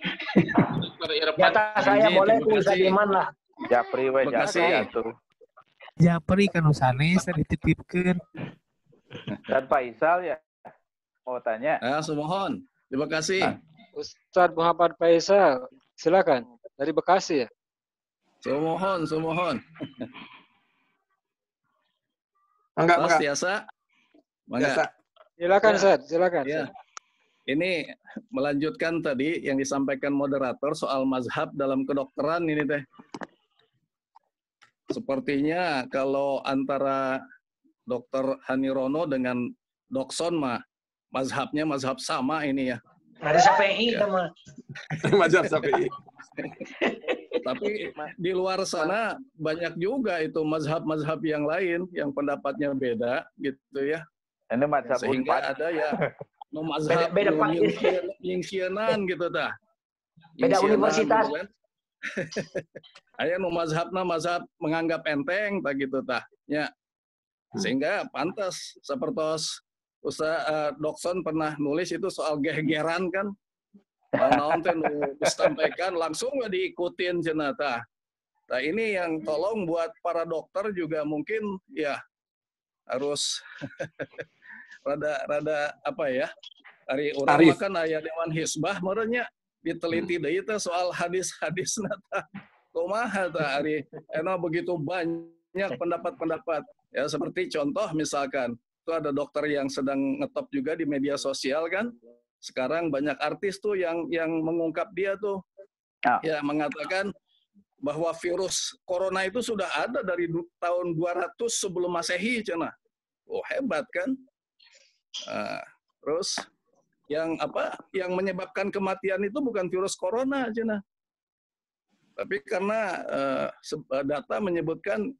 Speaker 3: Dr. Irfan.
Speaker 12: Saya boleh tuh Ustaz Iman lah.
Speaker 4: Japri we Japri atuh.
Speaker 10: Japri kan usane saya dititipkan.
Speaker 4: Dan Pak Isal ya mau tanya.
Speaker 9: Ya, semohon. Terima kasih.
Speaker 6: Ustadz Muhammad Faisal, silakan dari Bekasi ya.
Speaker 9: Semohon.
Speaker 2: Enggak.
Speaker 9: Tiasa.
Speaker 6: Silakan, Ustaz. Silakan.
Speaker 9: Ya. Ini melanjutkan tadi yang disampaikan moderator soal mazhab dalam kedokteran ini teh. Sepertinya kalau antara Dr. Hanirono dengan Dokson mah mazhabnya mazhab sama ini ya.
Speaker 12: Ada Syafi'i sama.
Speaker 2: Mazhab Syafi'i.
Speaker 9: Tapi di luar sana banyak juga itu mazhab-mazhab yang lain yang pendapatnya beda gitu ya.
Speaker 4: Ini mazhab
Speaker 9: sehingga
Speaker 4: Unpad.
Speaker 9: ada ya mazhab
Speaker 12: beda
Speaker 9: Yingxianan gitu dah.
Speaker 12: Beda universitas.
Speaker 9: Gitu kan. Aya nu mazhabna mazhab menganggap enteng tak gitu tah. Ya. Sehingga pantas sepertos Dokson pernah nulis itu soal gegeran kan. Naon teh nu disampaikan langsung diikutin cenah tah. Nah, ini yang tolong buat para dokter juga mungkin ya harus rada apa ya? Ari urang makan aya Dewan Hizbah merenya diteliti deui teh soal hadis-hadisna tah. Kumaha tah ari eno begitu banyak pendapat-pendapat. Ya seperti contoh misalkan itu ada dokter yang sedang ngetop juga di media sosial kan. Sekarang banyak artis tuh yang mengungkap dia tuh ya mengatakan bahwa virus corona itu sudah ada dari tahun 200 sebelum Masehi cenah. Oh hebat kan? Terus yang menyebabkan kematian itu bukan virus corona cenah. Tapi karena data menyebutkan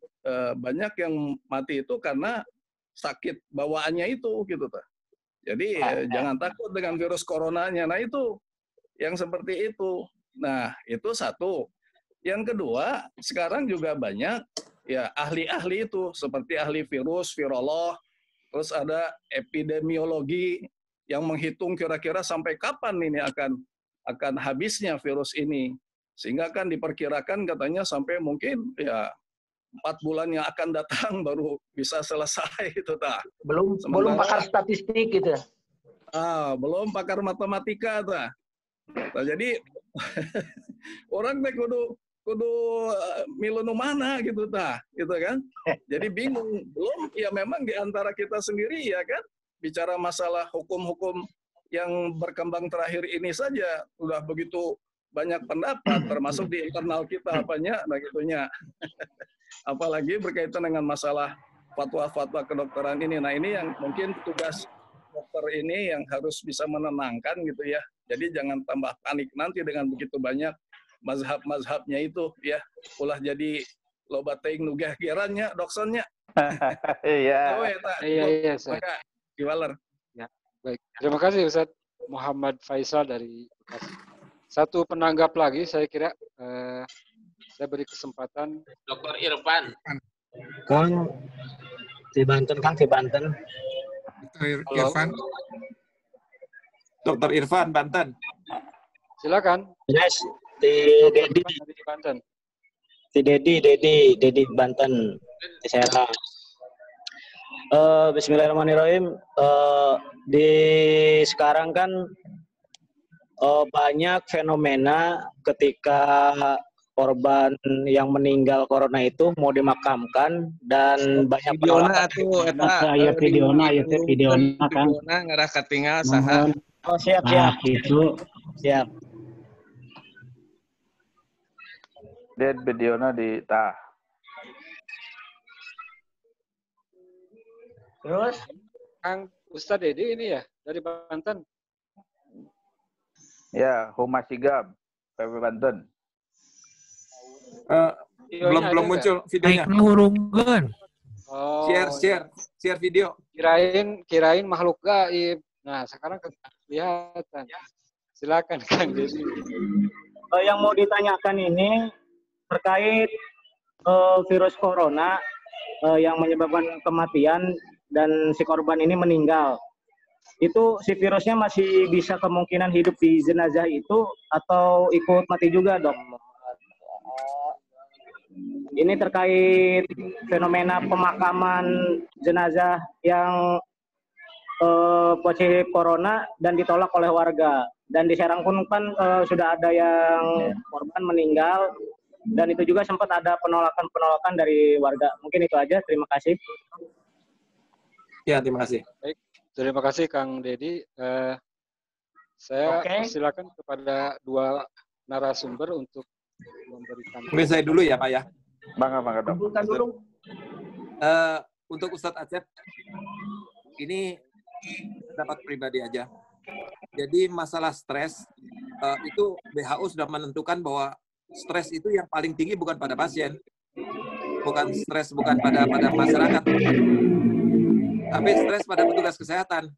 Speaker 9: banyak yang mati itu karena sakit bawaannya itu gitu ta. Jadi jangan takut dengan virus coronanya. Nah itu yang seperti itu. Nah itu satu. Yang kedua, sekarang juga banyak ya ahli-ahli itu seperti ahli virus, virolog, terus ada epidemiologi yang menghitung kira-kira sampai kapan ini akan habisnya virus ini. Sehingga kan diperkirakan katanya sampai mungkin ya 4 bulan yang akan datang baru bisa selesai itu tak.
Speaker 12: Belum pakar statistik gitu.
Speaker 9: Belum pakar matematika ta. Nah, jadi orang teh kudu milu nu mana gitu ta, gitu kan. Jadi bingung. Belum ya memang di antara kita sendiri ya kan bicara masalah hukum-hukum yang berkembang terakhir ini saja sudah begitu banyak pendapat termasuk di internal kita apanya nah gitunya. Apalagi berkaitan dengan masalah fatwa-fatwa kedokteran ini. Nah, ini yang mungkin tugas dokter ini yang harus bisa menenangkan gitu ya. Jadi jangan tambah panik nanti dengan begitu banyak mazhab-mazhabnya itu ya. Ulah jadi loba teuing nu gehgerannya doksonnya.
Speaker 4: Iya.
Speaker 6: Iya.
Speaker 9: Maka Giwaler.
Speaker 6: Ya, baik. Terima kasih Ustaz Muhammad Faisal dari Bekasi. Satu penanggap lagi saya kira saya beri kesempatan
Speaker 3: Dr. Irfan.
Speaker 15: Kang di Banten, Kang di Banten.
Speaker 2: Dr. Irfan Banten.
Speaker 6: Silakan.
Speaker 15: Yes, di Dedi
Speaker 6: di Banten.
Speaker 15: Di Dedi Banten. Di Serang. Bismillahirrahmanirrahim. Di sekarang kan banyak fenomena ketika korban yang meninggal corona itu mau dimakamkan dan banyak
Speaker 13: videona atuh
Speaker 15: videona kan
Speaker 13: ngarah katingal saha.
Speaker 15: Oh siap itu siap.
Speaker 4: Lihat videona di tah.
Speaker 6: Terus Kang Ustadz Dedi ini ya dari Banten.
Speaker 4: Ya, Humas Sigap, PB Banten.
Speaker 2: Belum muncul videonya. Share video.
Speaker 6: Kirain makhluk gaib. Nah, sekarang kelihatan. Silakan Kang Dedi.
Speaker 15: Yang mau ditanyakan ini terkait virus corona yang menyebabkan kematian dan si korban ini meninggal. Itu si virusnya masih bisa kemungkinan hidup di jenazah itu atau ikut mati juga, Dok? Ini terkait fenomena pemakaman jenazah yang positif corona dan ditolak oleh warga. Dan di Serang pun kan sudah ada yang korban meninggal dan itu juga sempat ada penolakan dari warga. Mungkin itu aja. Terima kasih.
Speaker 2: Ya, terima kasih.
Speaker 6: Baik. Terima kasih Kang Dedi. Saya silakan kepada dua narasumber untuk memberikan.
Speaker 2: Mungkin saya dulu ya Pak ya.
Speaker 4: Bangga Dok.
Speaker 2: Untuk Ustadz Acep, ini pendapat pribadi aja. Jadi masalah stres itu WHO sudah menentukan bahwa stres itu yang paling tinggi bukan pada pasien, bukan stres bukan pada masyarakat. Tapi stres pada petugas kesehatan.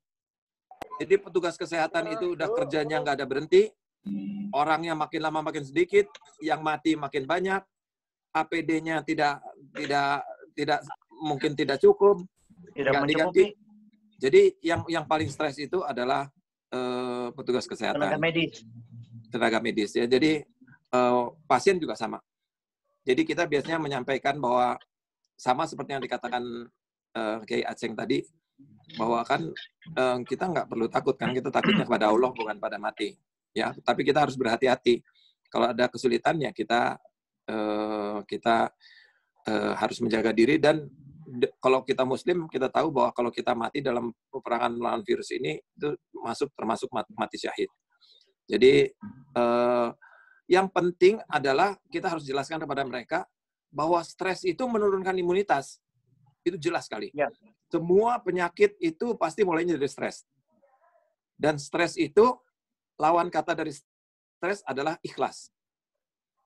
Speaker 2: Jadi petugas kesehatan itu udah kerjanya nggak ada berhenti, orangnya makin lama makin sedikit, yang mati makin banyak, APD-nya tidak mungkin tidak cukup, nggak diganti. Jadi yang paling stres itu adalah petugas kesehatan. Tenaga medis ya. Jadi pasien juga sama. Jadi kita biasanya menyampaikan bahwa sama seperti yang dikatakan Kiai Aceng tadi, bahwa kan kita nggak perlu takut, kan kita takutnya kepada Allah bukan pada mati, ya. Tapi kita harus berhati-hati. Kalau ada kesulitan ya kita harus menjaga diri, dan kalau kita Muslim kita tahu bahwa kalau kita mati dalam peperangan melawan virus ini itu termasuk mati syahid. Jadi yang penting adalah kita harus jelaskan kepada mereka bahwa stres itu menurunkan imunitas. Itu jelas sekali. Ya. Semua penyakit itu pasti mulainya dari stres. Dan stres itu, lawan kata dari stres adalah ikhlas.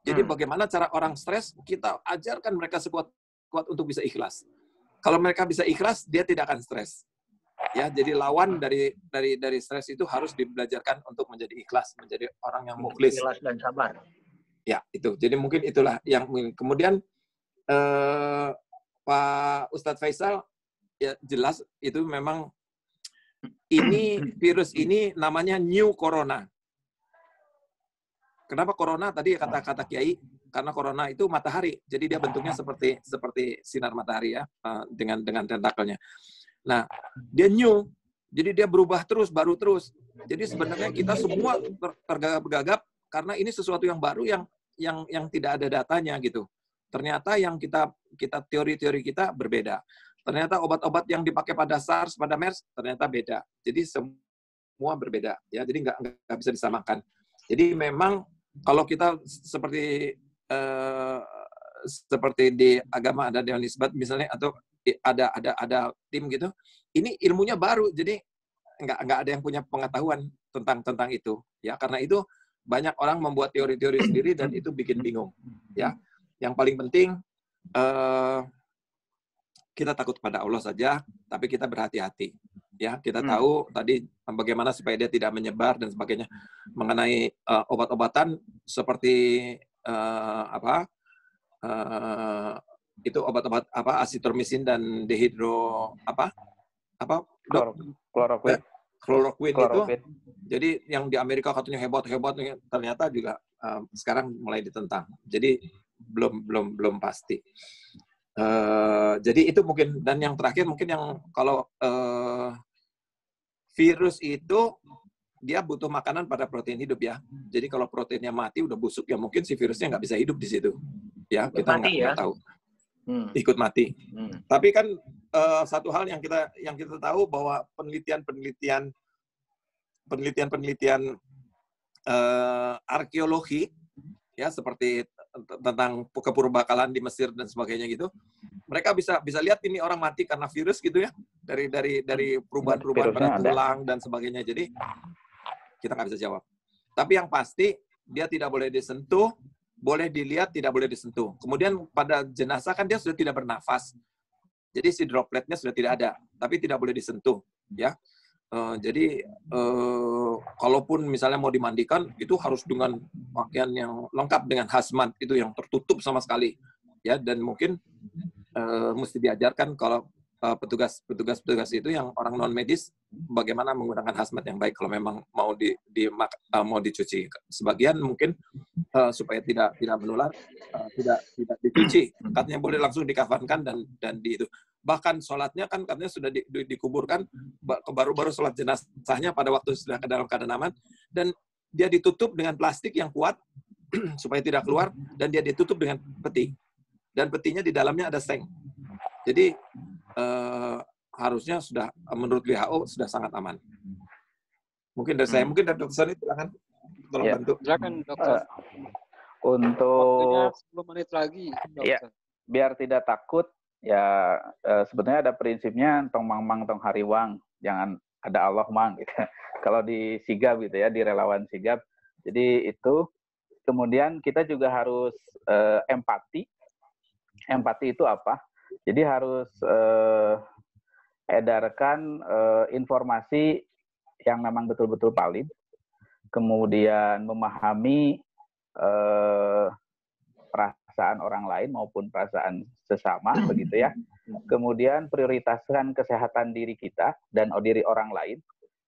Speaker 2: Jadi bagaimana cara orang stres, kita ajarkan mereka sekuat-kuat untuk bisa ikhlas. Kalau mereka bisa ikhlas, dia tidak akan stres. Ya, jadi lawan dari stres itu harus dibelajarkan untuk menjadi ikhlas, menjadi orang yang mukhlis.
Speaker 12: Ikhlas dan sabar.
Speaker 2: Ya, itu. Jadi mungkin itulah yang kemudian Pak Ustadz Faisal ya jelas itu memang ini virus ini namanya new corona. Kenapa corona tadi kata Kiai? Karena corona itu matahari, jadi dia bentuknya seperti sinar matahari ya, dengan tentakelnya. Nah, dia new, jadi dia berubah terus, baru terus. Jadi sebenarnya kita semua tergagap-gagap karena ini sesuatu yang baru yang tidak ada datanya gitu. Ternyata yang kita teori-teori kita berbeda. Ternyata obat-obat yang dipakai pada SARS, pada MERS ternyata beda. Jadi semua berbeda ya. Jadi nggak bisa disamakan. Jadi memang kalau kita seperti di agama ada deonisbat misalnya atau ada tim gitu, ini ilmunya baru, jadi nggak ada yang punya pengetahuan tentang itu ya. Karena itu banyak orang membuat teori-teori sendiri dan itu bikin bingung ya. Yang paling penting kita takut pada Allah saja, tapi kita berhati-hati ya. Kita tahu tadi bagaimana supaya dia tidak menyebar dan sebagainya. Mengenai obat-obatan seperti itu obat-obat Asitromisin dan kloroquine itu. Jadi yang di Amerika katanya hebat ternyata juga sekarang mulai ditentang. Jadi belum pasti. Jadi itu mungkin, dan yang terakhir mungkin yang kalau virus itu dia butuh makanan pada protein hidup ya. Jadi kalau proteinnya mati udah busuk ya mungkin si virusnya nggak bisa hidup di situ. Ya, kita nggak tahu. Ikut mati. Tapi kan satu hal yang kita tahu bahwa penelitian arkeologi ya seperti tentang kepurbakalan di Mesir dan sebagainya gitu, mereka bisa lihat ini orang mati karena virus gitu ya, dari perubahan pada tulang dan sebagainya. Jadi kita nggak bisa jawab. Tapi yang pasti dia tidak boleh disentuh, boleh dilihat, tidak boleh disentuh. Kemudian pada jenazah kan dia sudah tidak bernafas. Jadi si dropletnya sudah tidak ada, tapi tidak boleh disentuh, ya. Jadi kalaupun misalnya mau dimandikan itu harus dengan pakaian yang lengkap dengan hazmat itu yang tertutup sama sekali, ya. Dan mungkin mesti diajarkan kalau petugas itu yang orang non medis bagaimana menggunakan hazmat yang baik kalau memang mau mau dicuci. Sebagian mungkin supaya tidak menular tidak dicuci, katanya boleh langsung dikafankan dan di itu. Bahkan sholatnya kan katanya sudah dikuburkan, baru sholat jenazahnya pada waktu sudah ke dalam keadaan aman, dan dia ditutup dengan plastik yang kuat supaya tidak keluar, dan dia ditutup dengan peti, dan petinya di dalamnya ada seng. Jadi harusnya sudah menurut WHO sudah sangat aman. Mungkin dari saya, mungkin dari Dr. Sony, silakan tolong bantu.
Speaker 6: Silakan Dokter.
Speaker 4: Untuk
Speaker 6: 10 menit lagi, Dokter.
Speaker 4: Ya, biar tidak takut, ya sebenarnya ada prinsipnya tong mang tong hariwang, jangan ada Allah mang gitu. Kalau di sigap gitu ya, di relawan sigap. Jadi itu kemudian kita juga harus empati. Empati itu apa? Jadi harus edarkan informasi yang memang betul-betul valid, kemudian memahami perasaan orang lain maupun perasaan sesama, begitu ya. Kemudian prioritaskan kesehatan diri kita dan diri orang lain.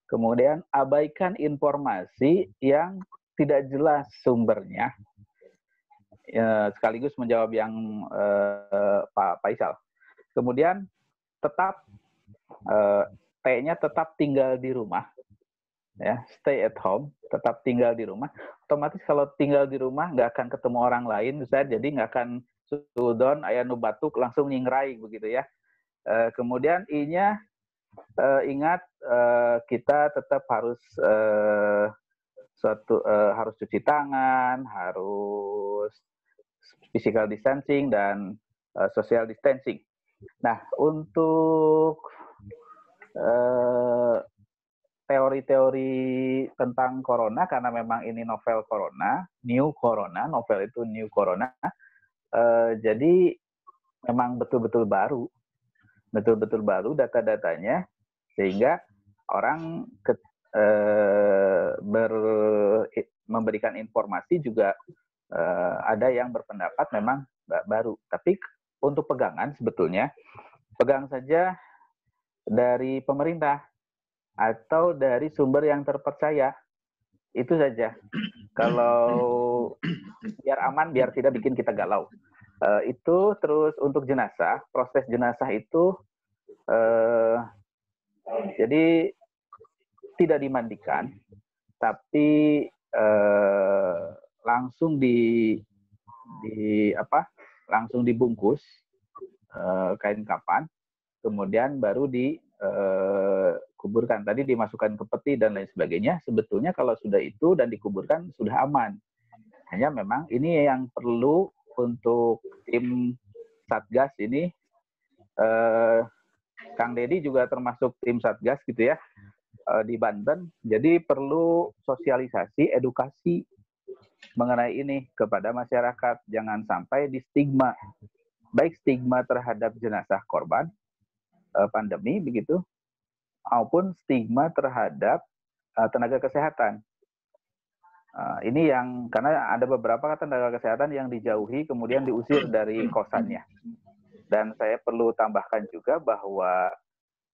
Speaker 4: Kemudian abaikan informasi yang tidak jelas sumbernya. Sekaligus menjawab yang Pak Faisal. Kemudian tetap T-nya tetap tinggal di rumah, ya, stay at home, tetap tinggal di rumah. Otomatis kalau tinggal di rumah nggak akan ketemu orang lain, Ustaz, jadi nggak akan sudon, aya nu batuk langsung nyingrai begitu ya. Kemudian I-nya ingat kita tetap harus harus cuci tangan, harus physical distancing dan social distancing. Nah, untuk teori-teori tentang corona, karena memang ini novel corona, new corona, novel itu new corona, jadi memang betul-betul baru. betul-betul baru data-datanya, sehingga orang memberikan informasi juga ada yang berpendapat memang baru. Tapi untuk pegangan sebetulnya, pegang saja dari pemerintah atau dari sumber yang terpercaya. Itu saja. Kalau biar aman, biar tidak bikin kita galau. Itu terus untuk jenazah, proses jenazah itu jadi tidak dimandikan, tapi langsung langsung dibungkus kain kafan, kemudian baru dikuburkan. Tadi dimasukkan ke peti dan lain sebagainya. Sebetulnya kalau sudah itu dan dikuburkan sudah aman. Hanya memang ini yang perlu untuk tim Satgas ini. Kang Deddy juga termasuk tim Satgas gitu ya, di Banten. Jadi perlu sosialisasi, edukasi mengenai ini kepada masyarakat. Jangan sampai di stigma, baik stigma terhadap jenazah korban pandemi begitu, maupun stigma terhadap tenaga kesehatan. Ini yang, karena ada beberapa tenaga kesehatan yang dijauhi kemudian diusir dari kosannya. Dan saya perlu tambahkan juga bahwa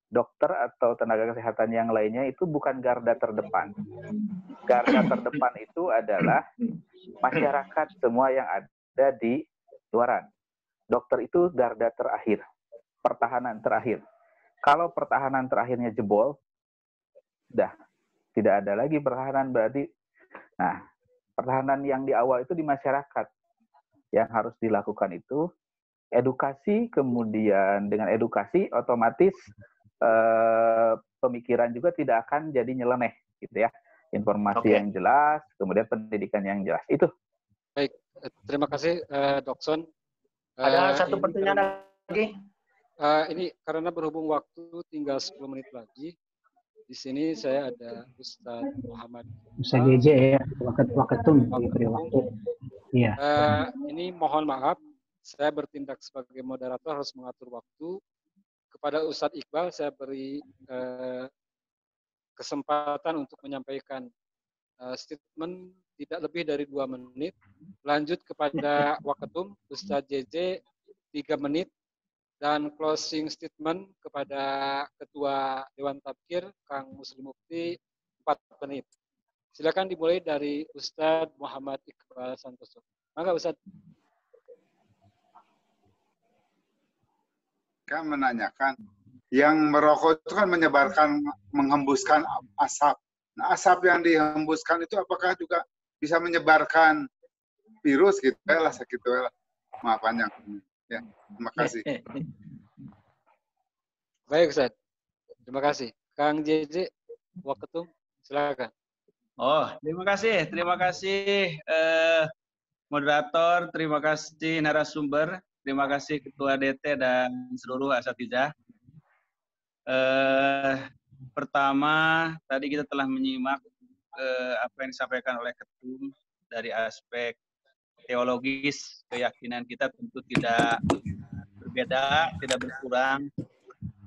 Speaker 4: dokter atau tenaga kesehatan yang lainnya itu bukan garda terdepan. Garda terdepan itu adalah masyarakat semua yang ada di luaran. Dokter itu garda terakhir, pertahanan terakhir. Kalau pertahanan terakhirnya jebol, dah tidak ada lagi pertahanan, berarti. Nah, pertahanan yang di awal itu di masyarakat. Yang harus dilakukan itu edukasi, kemudian dengan edukasi otomatis pemikiran juga tidak akan jadi nyeleneh gitu ya. Informasi yang jelas, kemudian pendidikan yang jelas. Itu.
Speaker 6: Baik, terima kasih Dokson.
Speaker 12: Ada satu pertanyaan lagi.
Speaker 6: Ini karena berhubung waktu tinggal 10 menit lagi. Di sini saya ada Ustadz Muhammad.
Speaker 14: Ustadz JJ ya, waketum diberi waktu. Iya.
Speaker 6: Ini mohon maaf, saya bertindak sebagai moderator harus mengatur waktu. Kepada Ustadz Iqbal saya beri kesempatan untuk menyampaikan statement tidak lebih dari 2 menit. Lanjut kepada waketum Ustadz JJ 3 menit. Dan closing statement kepada Ketua Dewan Tabkir, Kang Muslim Mufti, 4 menit. Silakan dimulai dari Ustadz Muhammad Iqbal Santoso. Maka Ustadz.
Speaker 16: Kan menanyakan, yang merokok itu kan menyebarkan, menghembuskan asap. Nah, asap yang dihembuskan itu apakah juga bisa menyebarkan virus gitu ya lah, segitu ya. Maaf panjang. Ya, terima kasih.
Speaker 6: Baik Ustaz, terima kasih. Kang JJ, waketum, silakan.
Speaker 17: Oh, terima kasih moderator, terima kasih narasumber, terima kasih Ketua DT dan seluruh asatidzah. Pertama, tadi kita telah menyimak apa yang disampaikan oleh Ketum dari aspek teologis. Keyakinan kita tentu tidak berbeda, tidak berkurang.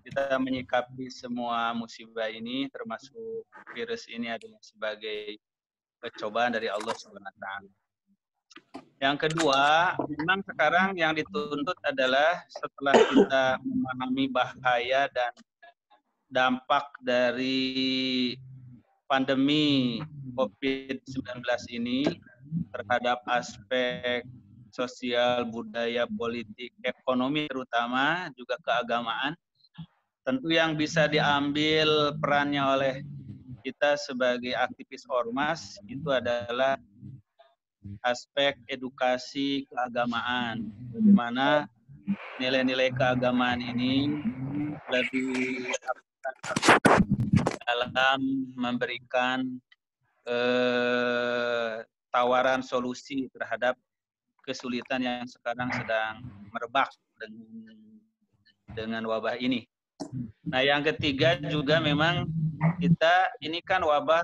Speaker 17: Kita menyikapi semua musibah ini, termasuk virus ini adalah sebagai cobaan dari Allah SWT. Yang kedua, memang sekarang yang dituntut adalah setelah kita memahami bahaya dan dampak dari pandemi COVID-19 ini terhadap aspek sosial, budaya, politik, ekonomi terutama, juga keagamaan. Tentu yang bisa diambil perannya oleh kita sebagai aktivis ormas itu adalah aspek edukasi keagamaan. Bagaimana nilai-nilai keagamaan ini lebih dalam memberikan tawaran solusi terhadap kesulitan yang sekarang sedang merebak dengan wabah ini. Nah, yang ketiga juga memang kita ini kan wabah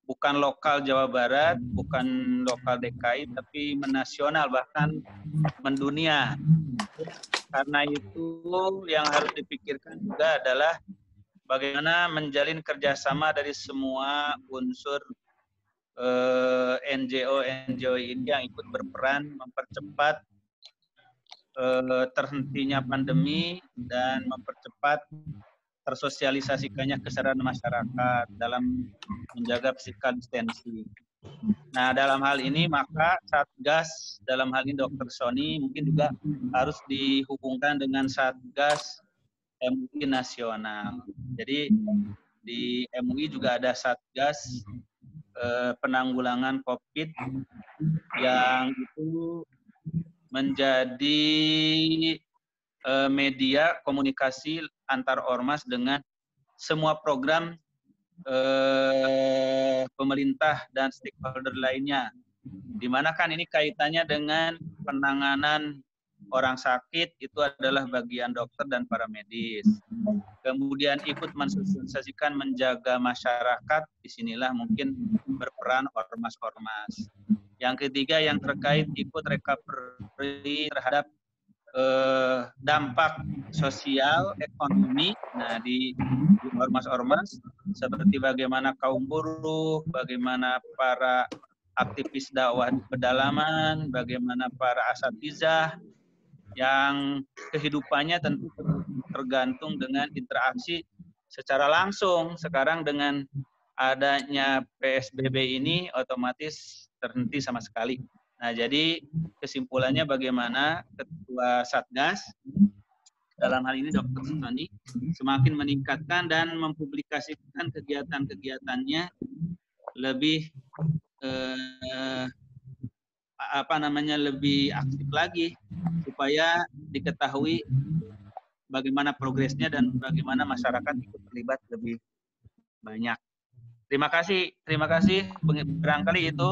Speaker 17: bukan lokal Jawa Barat, bukan lokal DKI, tapi menasional bahkan mendunia. Karena itu yang harus dipikirkan juga adalah bagaimana menjalin kerjasama dari semua unsur NGO ini yang ikut berperan mempercepat terhentinya pandemi dan mempercepat tersosialisasikannya kesadaran masyarakat dalam menjaga physical distancing. Nah, dalam hal ini maka Satgas, dalam hal ini Dr. Sony mungkin juga harus dihubungkan dengan Satgas MUI nasional. Jadi di MUI juga ada Satgas penanggulangan COVID yang itu menjadi media komunikasi antar ormas dengan semua program pemerintah dan stakeholder lainnya. Di mana kan ini kaitannya dengan penanganan orang sakit itu adalah bagian dokter dan para medis. Kemudian ikut mensosialisasikan menjaga masyarakat, disinilah mungkin berperan ormas-ormas. Yang ketiga yang terkait ikut recovery terhadap dampak sosial, ekonomi, nah di ormas-ormas seperti bagaimana kaum buruh, bagaimana para aktivis dakwah pedalaman, bagaimana para asatizah yang kehidupannya tentu tergantung dengan interaksi secara langsung. Sekarang dengan adanya PSBB ini otomatis terhenti sama sekali. Nah, jadi kesimpulannya bagaimana Ketua Satgas, dalam hal ini Dr. Sony, semakin meningkatkan dan mempublikasikan kegiatan-kegiatannya lebih lebih aktif lagi supaya diketahui bagaimana progresnya dan bagaimana masyarakat ikut terlibat lebih banyak. Terima kasih. Barangkali itu